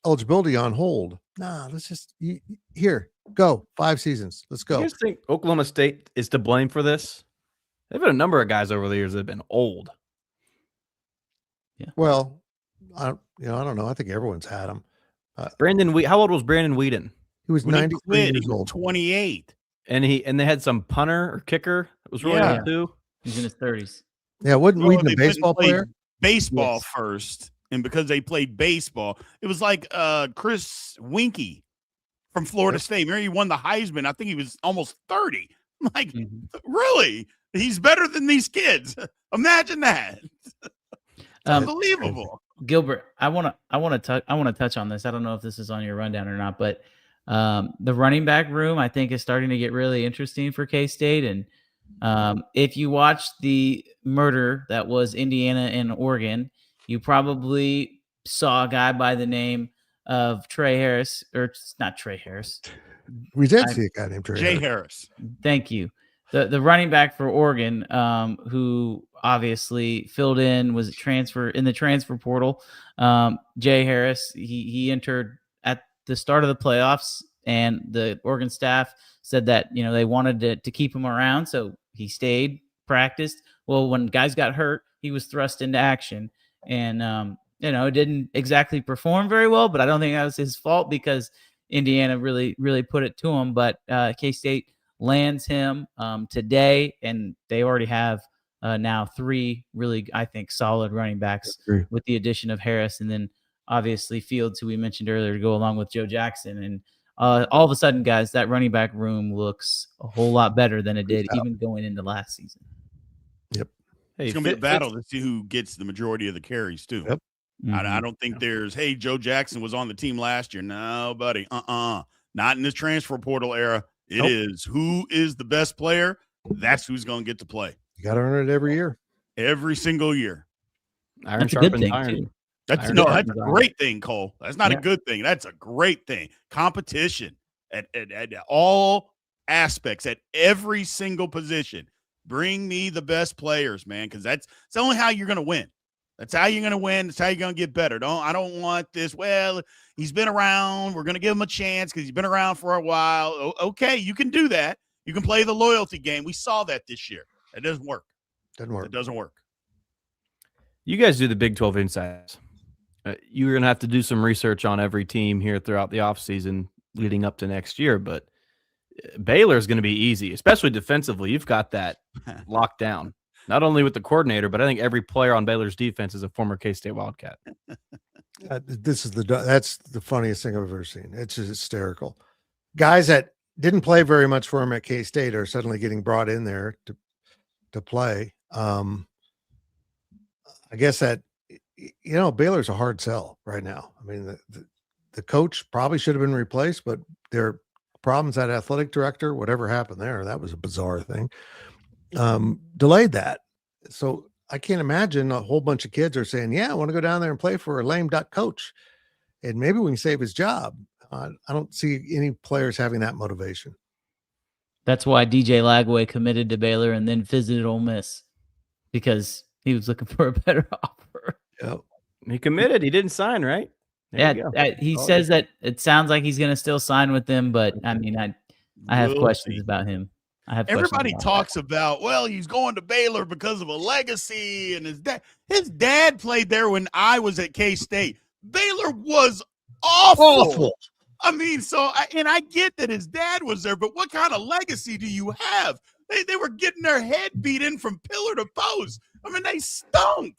eligibility on hold. Nah, let's just here go 5 seasons. Let's go. You guys think Oklahoma State is to blame for this? They've had a number of guys over the years that have been old. Yeah. Well, I don't know. I think everyone's had them. How old was Brandon Whedon? He was When he 93 quit, years he was old. 28. And they had some punter or kicker that was really Yeah. old too. He's in his 30s. Yeah, wasn't Well, Whedon they a went and baseball played player? Baseball Yes. first, and because they played baseball, it was like Chris Winkie from Florida State. Remember, he won the Heisman. I think he was almost 30. I'm like, really? He's better than these kids. Imagine that. It's unbelievable. Gilbert, I want to touch on this. I don't know if this is on your rundown or not, but the running back room I think is starting to get really interesting for K-State. And if you watch the murder that was Indiana and Oregon, you probably saw a guy by the name of Trey Harris, or it's not Trey Harris. We did see a guy named Trey Jay Harris. Harris. Thank you. The running back for Oregon, who obviously filled in, was in the transfer portal. Jay Harris, he entered at the start of the playoffs, and the Oregon staff said that they wanted to keep him around, so he stayed, practiced. Well, when guys got hurt, he was thrust into action, and it didn't exactly perform very well. But I don't think that was his fault, because Indiana really put it to him. But K-State lands him today, and they already have now 3 really, I think, solid running backs with the addition of Harris, and then obviously Fields, who we mentioned earlier, to go along with Joe Jackson. And all of a sudden, guys, that running back room looks a whole lot better than it did even going into last season. Yep. Hey, It's going to be a battle to see who gets the majority of the carries, too. Yep. I don't think hey, Joe Jackson was on the team last year. No, buddy. Not in this transfer portal era. It is who is the best player. That's who's going to get to play. You got to earn it every year. Every single year. Iron That's a good sharpens thing, iron. too. That's Iron a sharpens iron. great thing, Cole. That's not a good thing. That's a great thing. Competition at all aspects, at every single position. Bring me the best players, man, because that's only how you're going to win. That's how you're going to win. That's how you're going to get better. I don't want this. Well, he's been around. We're going to give him a chance because he's been around for a while. Okay, you can do that. You can play the loyalty game. We saw that this year. It doesn't work. It doesn't work. You guys do the Big 12 insights. You're going to have to do some research on every team here throughout the offseason leading up to next year, but Baylor is going to be easy, especially defensively. You've got that locked down. Not only with the coordinator, but I think every player on Baylor's defense is a former K-State Wildcat. That's the funniest thing I've ever seen. It's just hysterical. Guys that didn't play very much for him at K-State are suddenly getting brought in there to play. I guess that, Baylor's a hard sell right now. I mean, the coach probably should have been replaced, but there are problems at athletic director, whatever happened there. That was a bizarre thing. Delayed that. So I can't imagine a whole bunch of kids are saying, yeah, I want to go down there and play for a lame duck coach. And maybe we can save his job. I don't see any players having that motivation. That's why DJ Lagway committed to Baylor and then visited Ole Miss, because he was looking for a better offer. Yep. He committed. He didn't sign, right? He says that it sounds like he's going to still sign with them, but I mean, I have questions about him. Everybody talks about, well, he's going to Baylor because of a legacy, and his dad played there when I was at K-State. Baylor was awful. I mean, I get that his dad was there, but what kind of legacy do you have? They were getting their head beat in from pillar to post. I mean, they stunk.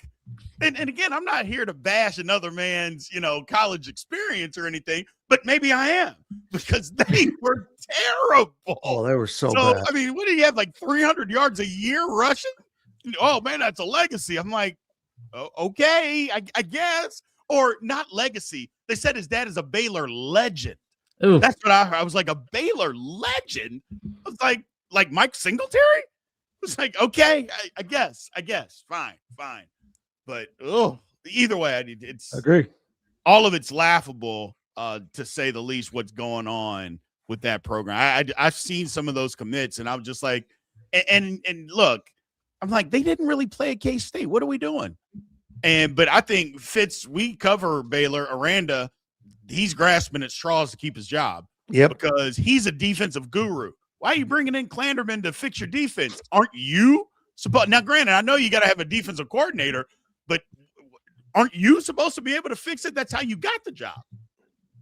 And again, I'm not here to bash another man's, college experience or anything, but maybe I am, because they were terrible. Oh, they were so bad. I mean, what do you have, like 300 yards a year rushing? Oh, man, that's a legacy. I'm like, okay, I guess. Or not legacy. They said his dad is a Baylor legend. Ooh. That's what I heard. I was like, a Baylor legend? I was like Mike Singletary? I was like, okay, I guess. Fine. But either way, it's agree. All of it's laughable, to say the least, what's going on with that program. I've seen some of those commits, and I'm just like, and look, I'm like, they didn't really play at K-State. What are we doing? But I think Fitz, we cover Baylor. Aranda, he's grasping at straws to keep his job. Yep. Because he's a defensive guru. Why are you bringing in Clanderman to fix your defense? Aren't you supposed? Now, granted, I know you got to have a defensive coordinator, but aren't you supposed to be able to fix it? That's how you got the job.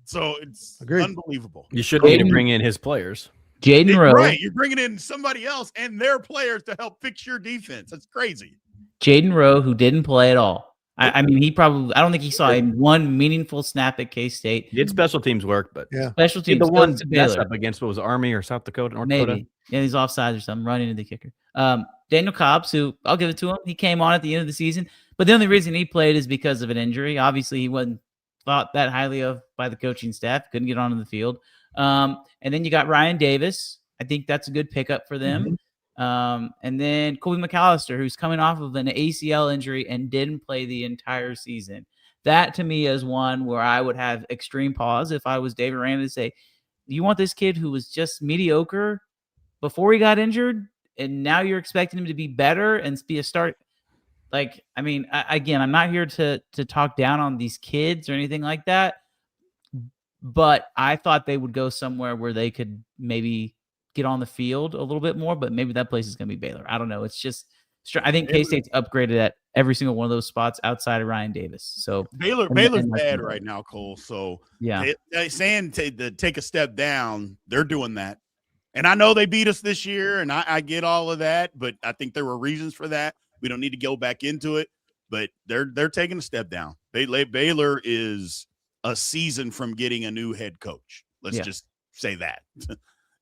So it's unbelievable. You shouldn't need to bring in his players. Jaden Rowe. Right. You're bringing in somebody else and their players to help fix your defense. That's crazy. Jaden Rowe, who didn't play at all. I mean, I don't think he saw one meaningful snap at K-State. He did special teams work, but special teams. The one messed up against, what was it, Army or South Dakota, North Dakota? Yeah, he's offsides or something, running into the kicker. Daniel Cobbs, who I'll give it to him, he came on at the end of the season, but the only reason he played is because of an injury. Obviously, he wasn't thought that highly of by the coaching staff. Couldn't get onto the field. And then you got Ryan Davis. I think that's a good pickup for them. Mm-hmm. And then Colby McAllister, who's coming off of an ACL injury and didn't play the entire season. That to me is one where I would have extreme pause if I was David Aranda to say, you want this kid who was just mediocre before he got injured, and now you're expecting him to be better and be a start. Like, I mean, again, I'm not here to talk down on these kids or anything like that, but I thought they would go somewhere where they could maybe get on the field a little bit more, but maybe that place is going to be Baylor. I don't know. It's just, I think K-State's upgraded at every single one of those spots outside of Ryan Davis. So Baylor's bad right now, Cole. So yeah, they saying to take a step down, they're doing that. And I know they beat us this year, and I get all of that, but I think there were reasons for that. We don't need to go back into it, but they're taking a step down. Baylor is a season from getting a new head coach. Let's just say that.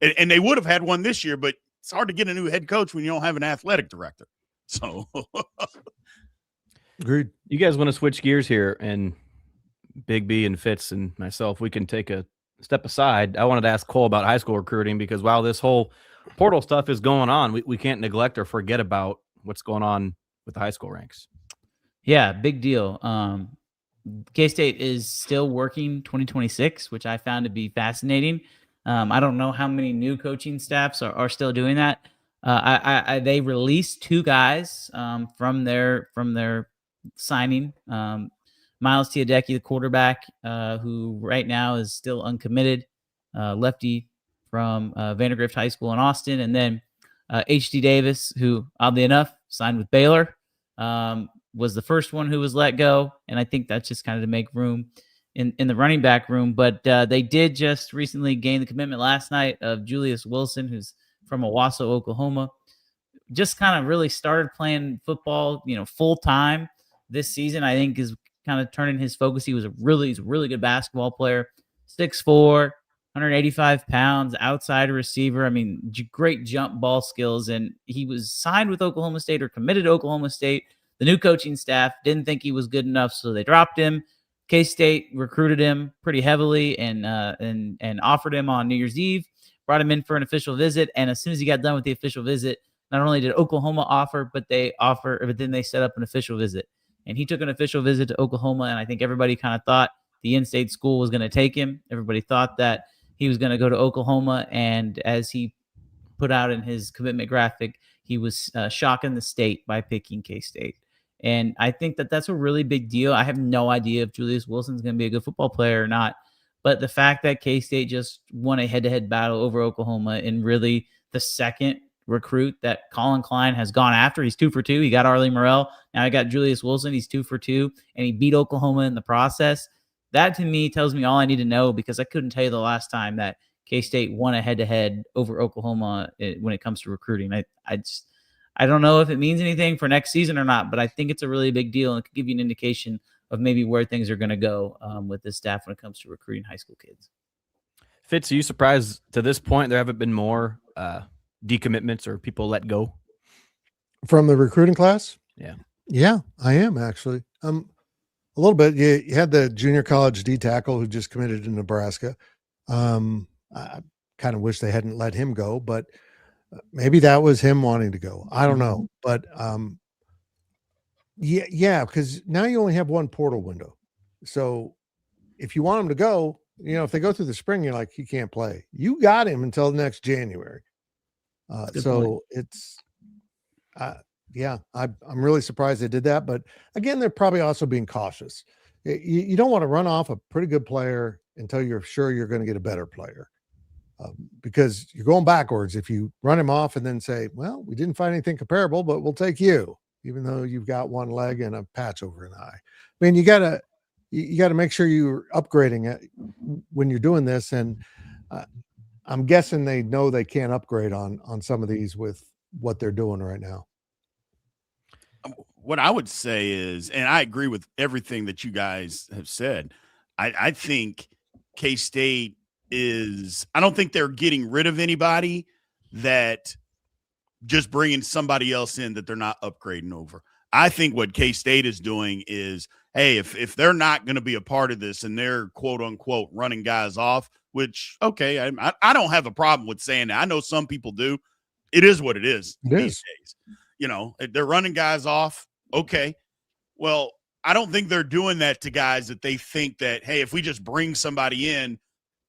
And they would have had one this year, but it's hard to get a new head coach when you don't have an athletic director. So, agreed. You guys want to switch gears here, and Big B and Fitz and myself, we can take a step aside. I wanted to ask Cole about high school recruiting, because while this whole portal stuff is going on, we can't neglect or forget about what's going on with the high school ranks. Yeah, big deal. K-State is still working 2026, which I found to be fascinating. I don't know how many new coaching staffs are still doing that. They released two guys from their signing. Miles Teodecki, the quarterback, who right now is still uncommitted, lefty from Vandergrift High School in Austin. And then H.D. Davis, who oddly enough signed with Baylor, was the first one who was let go. And I think that's just kind of to make room in the running back room. But they did just recently gain the commitment last night of Julius Wilson, who's from Owasso, Oklahoma. Just kind of really started playing football, full time this season. I think is kind of turning his focus. He's a really good basketball player, 6'4", 185 pounds, outside receiver. I mean, great jump ball skills. And he was signed with Oklahoma State or committed to Oklahoma State. The new coaching staff didn't think he was good enough, so they dropped him. K-State recruited him pretty heavily and offered him on New Year's Eve, brought him in for an official visit. And as soon as he got done with the official visit, not only did Oklahoma offer, but then they set up an official visit. And he took an official visit to Oklahoma, and I think everybody kind of thought the in-state school was going to take him. Everybody thought that he was going to go to Oklahoma, and as he put out in his commitment graphic, he was shocking the state by picking K-State. And I think that that's a really big deal. I have no idea if Julius Wilson's going to be a good football player or not, but the fact that K-State just won a head-to-head battle over Oklahoma in really the second recruit that Collin Klein has gone after. He's 2 for 2. He got Arlie Morrell. Now I got Julius Wilson. He's 2 for 2, and he beat Oklahoma in the process. That to me tells me all I need to know, because I couldn't tell you the last time that K-State won a head-to-head over Oklahoma when it comes to recruiting. I don't know if it means anything for next season or not, but I think it's a really big deal, and it could give you an indication of maybe where things are going to go with this staff when it comes to recruiting high school kids. Fitz, are you surprised to this point there haven't been more decommitments or people let go from the recruiting class? Yeah, I am actually. A little bit. You had the junior college D tackle who just committed to Nebraska. I kind of wish they hadn't let him go, but maybe that was him wanting to go. I don't know, but yeah, because now you only have one portal window. So if you want him to go, if they go through the spring, you're like, he can't play. You got him until next January. So it's, I'm really surprised they did that. But again, they're probably also being cautious. You don't want to run off a pretty good player until you're sure you're going to get a better player, because you're going backwards if you run him off and then say, well, we didn't find anything comparable, but we'll take you, even though you've got one leg and a patch over an eye. I mean, you gotta make sure you're upgrading it when you're doing this. And I'm guessing they know they can't upgrade on some of these with what they're doing right now. What I would say is, and I agree with everything that you guys have said, I think K-State I don't think they're getting rid of anybody that just bringing somebody else in that they're not upgrading over. I think what K-State is doing is, hey, if they're not going to be a part of this and they're quote unquote running guys off, which, okay, I don't have a problem with saying that. I know some people do. It is what it is these days. If they're running guys off, okay. Well, I don't think they're doing that to guys that they think that, hey, if we just bring somebody in,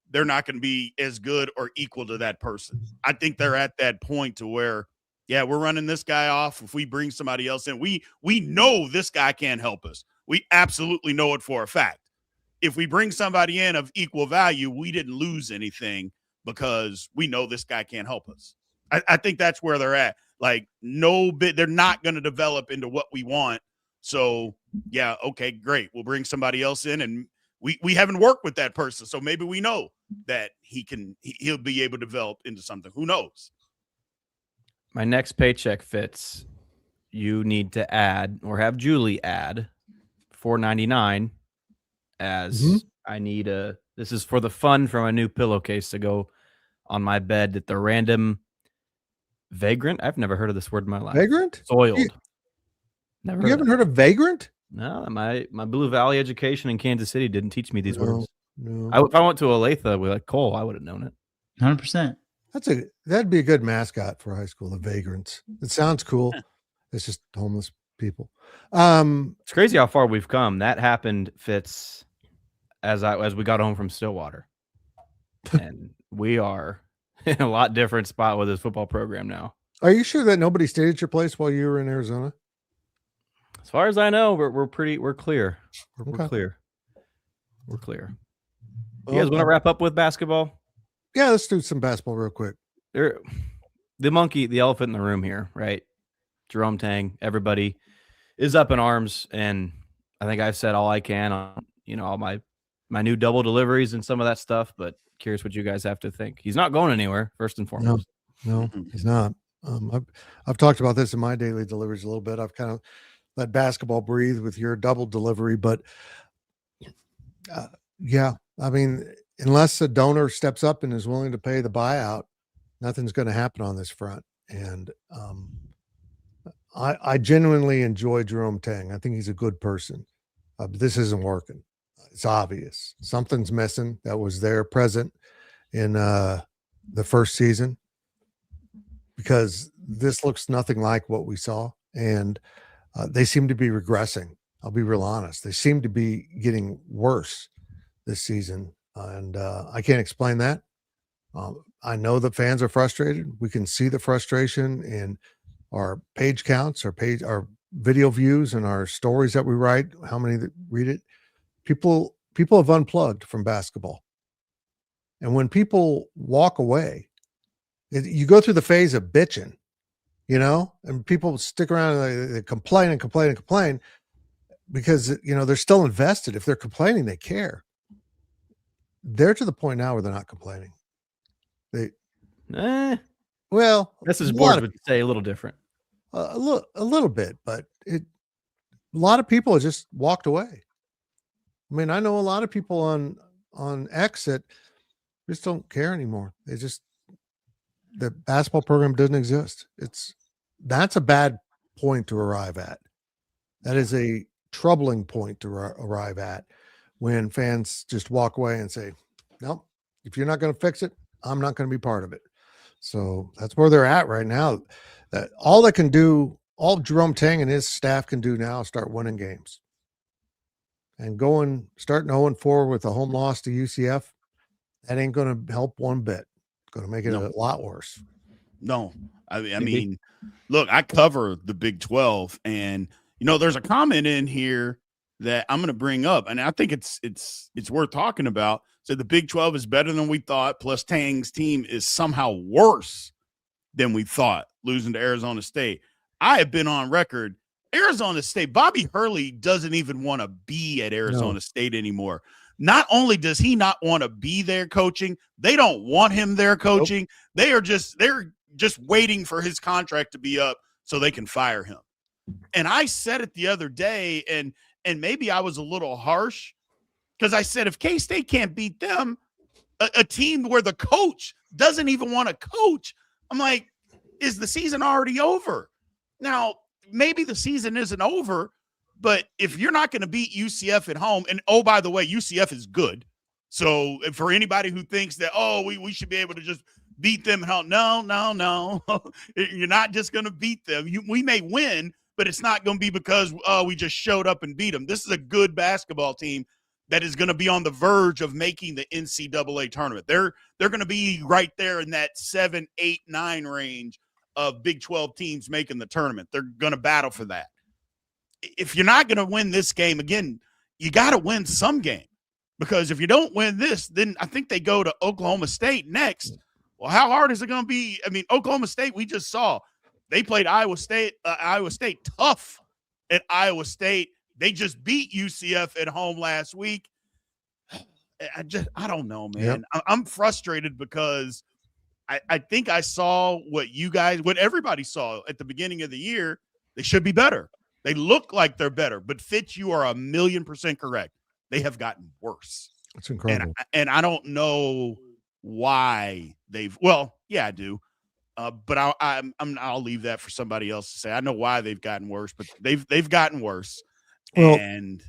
they're not going to be as good or equal to that person. I think they're at that point to where, yeah, we're running this guy off. If we bring somebody else in, we know this guy can't help us. We absolutely know it for a fact. If we bring somebody in of equal value, we didn't lose anything because we know this guy can't help us. I think that's where they're at. Like, they're not going to develop into what we want. So, yeah, okay, great. We'll bring somebody else in, and we haven't worked with that person, so maybe we know that he'll be able to develop into something. Who knows? My next paycheck, Fitz, you need to add or have Julie add $4.99 as I need this is for the fun from a new pillowcase to go on my bed at the random vagrant. I've never heard of this word in my life. Vagrant? Soiled. You haven't heard of vagrant? No, my Blue Valley education in Kansas City didn't teach me these words. No. If I went to Olathe with Cole, I would have known it. 100%. That'd be a good mascot for high school, the vagrants. It sounds cool. It's just homeless people. It's crazy how far we've come. That happened, Fitz, as we got home from Stillwater. And we are in a lot different spot with this football program now. Are you sure that nobody stayed at your place while you were in Arizona? As far as I know, we're clear. We're clear. We're clear. You guys want to wrap up with basketball? Yeah, let's do some basketball real quick. The elephant in the room here, right? Jerome Tang, everybody is up in arms, and I think I've said all I can on all my new double deliveries and some of that stuff. But curious what you guys have to think. He's not going anywhere. First and foremost, no, he's not. I've talked about this in my daily deliveries a little bit. I've kind of let basketball breathe with your double delivery, but yeah, I mean, unless a donor steps up and is willing to pay the buyout, nothing's going to happen on this front. And I genuinely enjoy Jerome Tang. I think he's a good person. But this isn't working. It's obvious. Something's missing that was there present in the first season, because this looks nothing like what we saw. And they seem to be regressing. I'll be real honest. They seem to be getting worse this season. And I can't explain that. I know the fans are frustrated. We can see the frustration in our page counts, our video views, and our stories that we write, how many that read it. People have unplugged from basketball. And when people walk away, you go through the phase of bitching, and people stick around and they complain and complain and complain because, they're still invested. If they're complaining, they care. They're to the point now where they're not complaining. Well, this is board would say a little different. A little bit, but a lot of people have just walked away. I mean, I know a lot of people on X that just don't care anymore. The basketball program doesn't exist. That's a bad point to arrive at. That is a troubling point to arrive at, when fans just walk away and say, no, if you're not going to fix it, I'm not going to be part of it. So that's where they're at right now. That all Jerome Tang and his staff can do now is start winning games. And starting 0-4 with a home loss to UCF, that ain't going to help one bit. It's going to make it a lot worse. No, I mean, look, I cover the Big 12, and there's a comment in here that I'm going to bring up, and I think it's worth talking about. So the Big 12 is better than we thought, plus Tang's team is somehow worse than we thought, losing to Arizona State. I have been on record. Arizona State, Bobby Hurley doesn't even want to be at Arizona State anymore. Not only does he not want to be there coaching, they don't want him there coaching. Nope. They're just waiting for his contract to be up so they can fire him. And I said it the other day, and maybe I was a little harsh, because I said, if K-State can't beat them, a team where the coach doesn't even want to coach, I'm like, is the season already over? Now, maybe the season isn't over, but if you're not going to beat UCF at home, and oh, by the way, UCF is good. So for anybody who thinks that, we should be able to just beat them at home, no. You're not just going to beat them. We may win, but it's not going to be because we just showed up and beat them. This is a good basketball team that is going to be on the verge of making the NCAA tournament. They're going to be right there in that 7, 8, 9 range of Big 12 teams making the tournament. They're going to battle for that. If you're not going to win this game, again, you got to win some game, because if you don't win this, then I think they go to Oklahoma State next. Well, how hard is it going to be? I mean, Oklahoma State, we just saw they played Iowa State tough at Iowa State. They just beat UCF at home last week. I don't know, man. Yep. I'm frustrated because I think I saw what everybody saw at the beginning of the year. They should be better. They look like they're better. But Fitz, you are 1,000,000% correct. They have gotten worse. It's incredible. And I don't know why I do. But I'll leave that for somebody else to say. I know why they've gotten worse, but they've gotten worse, and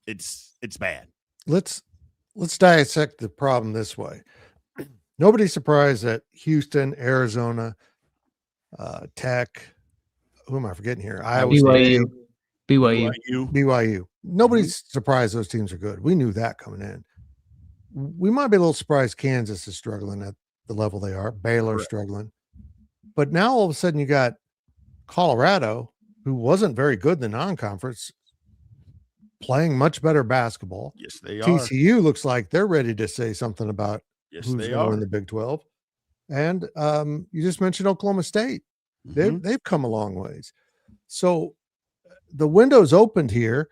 it's bad. Let's dissect the problem this way. Nobody's surprised that Houston, Arizona, Tech, who am I forgetting here? Iowa State, BYU. Nobody's surprised those teams are good. We knew that coming in. We might be a little surprised Kansas is struggling at the level they are. Baylor struggling. But now all of a sudden you got Colorado who wasn't very good in the non-conference, playing much better basketball. Yes, they are. TCU looks like they're ready to say something about Yes, who's they going to are. win the Big 12. And you just mentioned Oklahoma State. They've come a long ways. So the window's opened here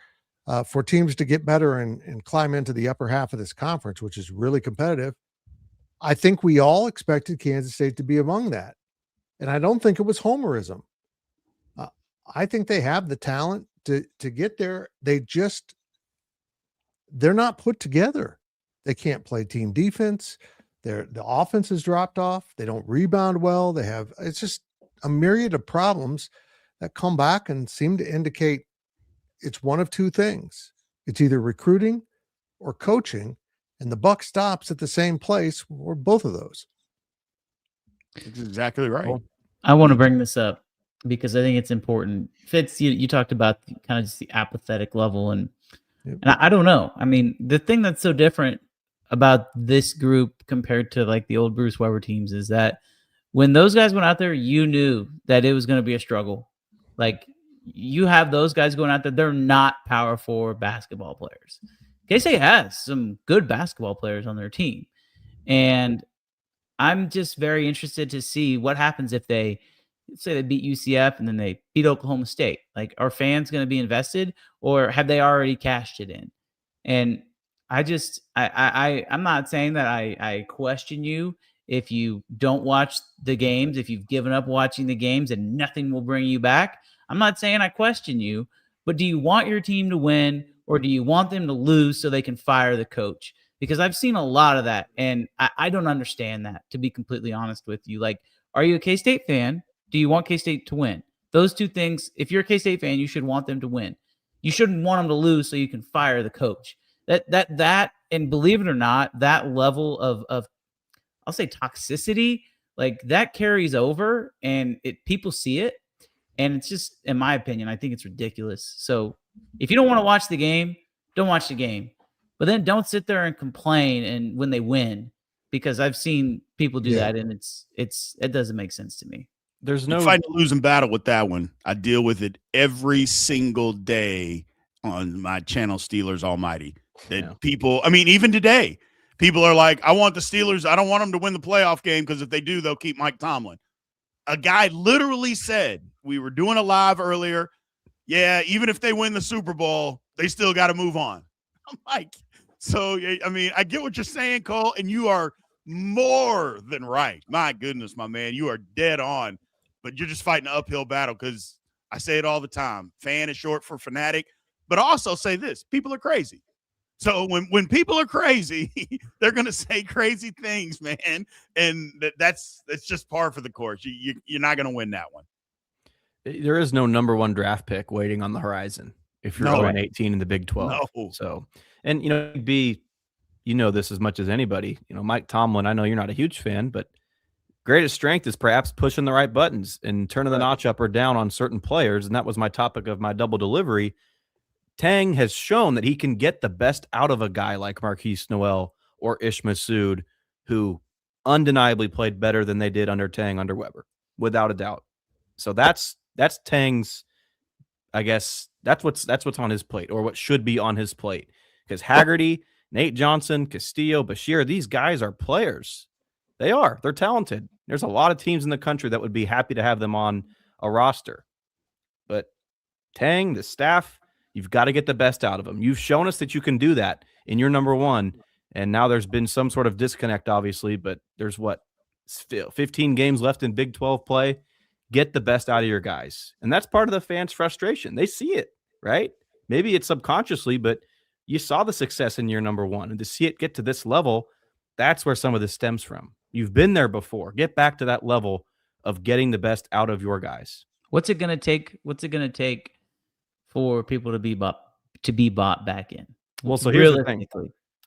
for teams to get better and climb into the upper half of this conference, which is really competitive. I think we all expected Kansas State to be among that. And I don't think it was homerism. I think they have the talent to get there. They're not put together. They can't play team defense. The offense has dropped off. They don't rebound well. It's just a myriad of problems that come back and seem to indicate it's one of two things. It's either recruiting or coaching, and the buck stops at the same place or both of those. That's exactly right. I want to bring this up because I think it's important. Fitz, you talked about kind of just the apathetic level, and I don't know. I mean, the thing that's so different about this group compared to like the old Bruce Weber teams is that when those guys went out there, you knew that it was going to be a struggle. Like, you have those guys going out there, they're not Power 4 basketball players. K-State has some good basketball players on their team. And I'm just very interested to see what happens if they say they beat UCF and then they beat Oklahoma State. Like, are fans going to be invested, or have they already cashed it in? And I'm not saying that I question you if you don't watch the games, if you've given up watching the games and nothing will bring you back. I'm not saying I question you, but do you want your team to win, or do you want them to lose so they can fire the coach? Because I've seen a lot of that, and I don't understand that, to be completely honest with you. Like, are you a K-State fan? Do you want K-State to win? Those two things, if you're a K-State fan, you should want them to win. You shouldn't want them to lose so you can fire the coach. That, and believe it or not, that level of I'll say toxicity, like that carries over, and people see it. And it's just, in my opinion, I think it's ridiculous. So if you don't want to watch the game, don't watch the game. But then don't sit there and complain and when they win, because I've seen people do that, and it doesn't make sense to me. There's no fighting a losing battle with that one. I deal with it every single day on my channel, Steelers Almighty. People, I mean, even today, people are like, I want the Steelers. I don't want them to win the playoff game because if they do, they'll keep Mike Tomlin. A guy literally said, we were doing a live earlier, yeah, even if they win the Super Bowl, they still got to move on. I'm like, so, I mean, I get what you're saying, Cole, and you are more than right. My goodness, my man, you are dead on, but you're just fighting an uphill battle because I say it all the time. Fan is short for fanatic, but I also say this, people are crazy. So when people are crazy, they're going to say crazy things, man. And that's just par for the course. You're not going to win that one. There is no number one draft pick waiting on the horizon if you're 0-18 in the Big 12. No. So, and, you know this as much as anybody. Mike Tomlin, I know you're not a huge fan, but greatest strength is perhaps pushing the right buttons and turning the notch up or down on certain players. And that was my topic of my double delivery. Tang has shown that he can get the best out of a guy like Marquise Noel or Ish Massoud, who undeniably played better than they did under Tang, under Weber, without a doubt. So that's Tang's, I guess that's what's on his plate, or what should be on his plate. Because Haggerty, Nate Johnson, Castillo, Bashir, these guys are players. They're talented. There's a lot of teams in the country that would be happy to have them on a roster. But Tang, the staff, you've got to get the best out of them. You've shown us that you can do that in your number one. And now there's been some sort of disconnect, obviously, but there's 15 games left in Big 12 play. Get the best out of your guys. And that's part of the fans' frustration. They see it, right? Maybe it's subconsciously, but you saw the success in your number one. And to see it get to this level, that's where some of this stems from. You've been there before. Get back to that level of getting the best out of your guys. What's it going to take? What's it going to take for people to be bought back in? Well, so here's the thing.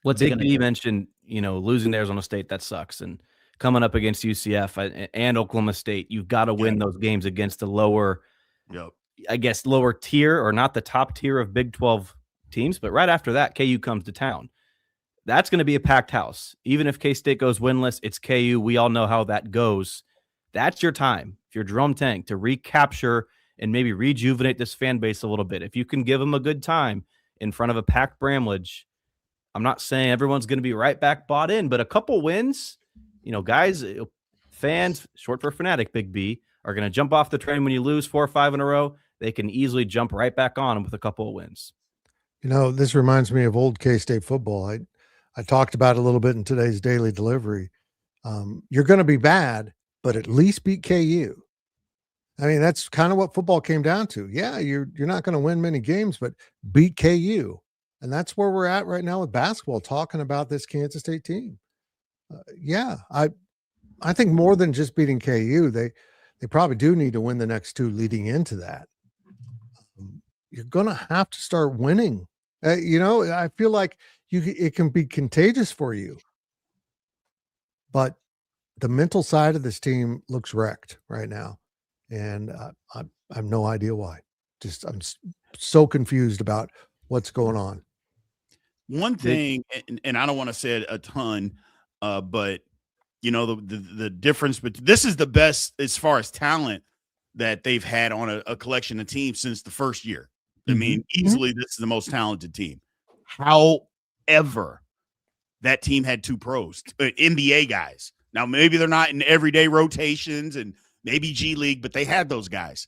What's it going to take? mentioned, losing to Arizona State, that sucks. And coming up against UCF and Oklahoma State, you've got to win those games against the lower, lower tier, or not the top tier of Big 12 teams. But right after that, KU comes to town. That's going to be a packed house. Even if K-State goes winless, it's KU. We all know how that goes. That's your time, if you're Jerome Tang, to recapture and maybe rejuvenate this fan base a little bit. If you can give them a good time in front of a packed Bramlage, I'm not saying everyone's going to be right back bought in, but a couple wins, guys, fans, short for fanatic, Big B, are going to jump off the train when you lose 4 or 5 in a row. They can easily jump right back on with a couple of wins. This reminds me of old K-State football. I talked about it a little bit in today's daily delivery. You're going to be bad, but at least beat KU. I mean, that's kind of what football came down to. Yeah, you're not going to win many games, but beat KU. And that's where we're at right now with basketball, talking about this Kansas State team. I think more than just beating KU, they probably do need to win the next 2 leading into that. You're going to have to start winning. I feel like it can be contagious for you. But the mental side of this team looks wrecked right now. And I have no idea why. I'm so confused about what's going on. One thing, and I don't want to say it a ton, but the difference, but this is the best as far as talent that they've had on a collection of teams since the first year. I mean, easily this is the most talented team. However, that team had 2 pros, NBA guys. Now, maybe they're not in everyday rotations and maybe G League, but they had those guys.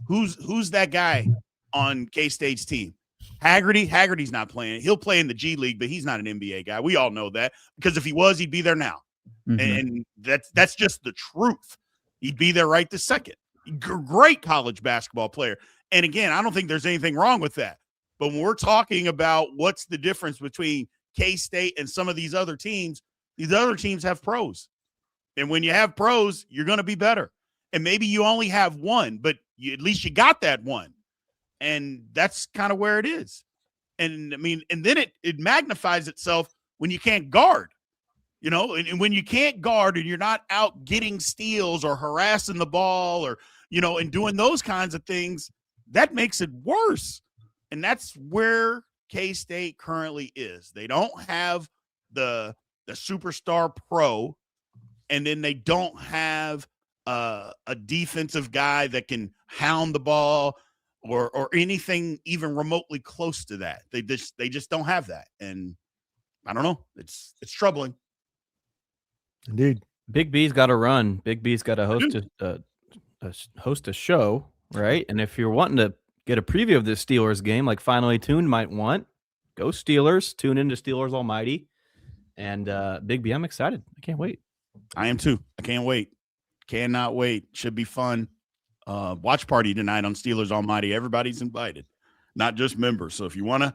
Who's that guy on K-State's team? Haggerty. Haggerty's not playing. He'll play in the G League, but he's not an NBA guy. We all know that, because if he was, he'd be there now. And that's just the truth. He'd be there right this second. Great college basketball player. And again, I don't think there's anything wrong with that. But when we're talking about what's the difference between K-State and some of these other teams have pros. And when you have pros, you're going to be better. And maybe you only have one, but at least you got that one. And that's kind of where it is. And I mean, and then it magnifies itself when you can't guard, and when you can't guard and you're not out getting steals or harassing the ball or, and doing those kinds of things, that makes it worse. And that's where K-State currently is. They don't have the superstar pro, and then they don't have a defensive guy that can hound the ball or anything even remotely close to that. They just don't have that. And I don't know. It's troubling. Indeed. Big B's got to run. Big B's got to host a show, right? And if you're wanting to get a preview of this Steelers game, like Finally Tuned might want, go Steelers. Tune into Steelers Almighty. And Big B, I'm excited. I can't wait. I am too. I can't wait. Cannot wait. Should be fun. Watch party tonight on Steelers Almighty. Everybody's invited, not just members. So if you want to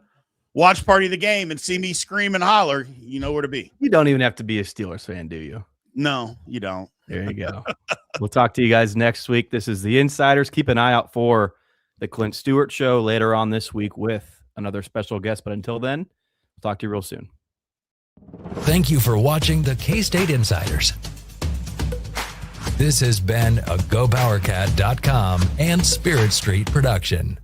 watch party the game and see me scream and holler, you know where to be. You don't even have to be a Steelers fan, do you? No, you don't. There you go. We'll talk to you guys next week. This is The Insiders. Keep an eye out for the Clint Stewart Show later on this week with another special guest. But until then, we'll talk to you real soon. Thank you for watching the K-State Insiders. This has been a GoPowercat.com and Spirit Street production.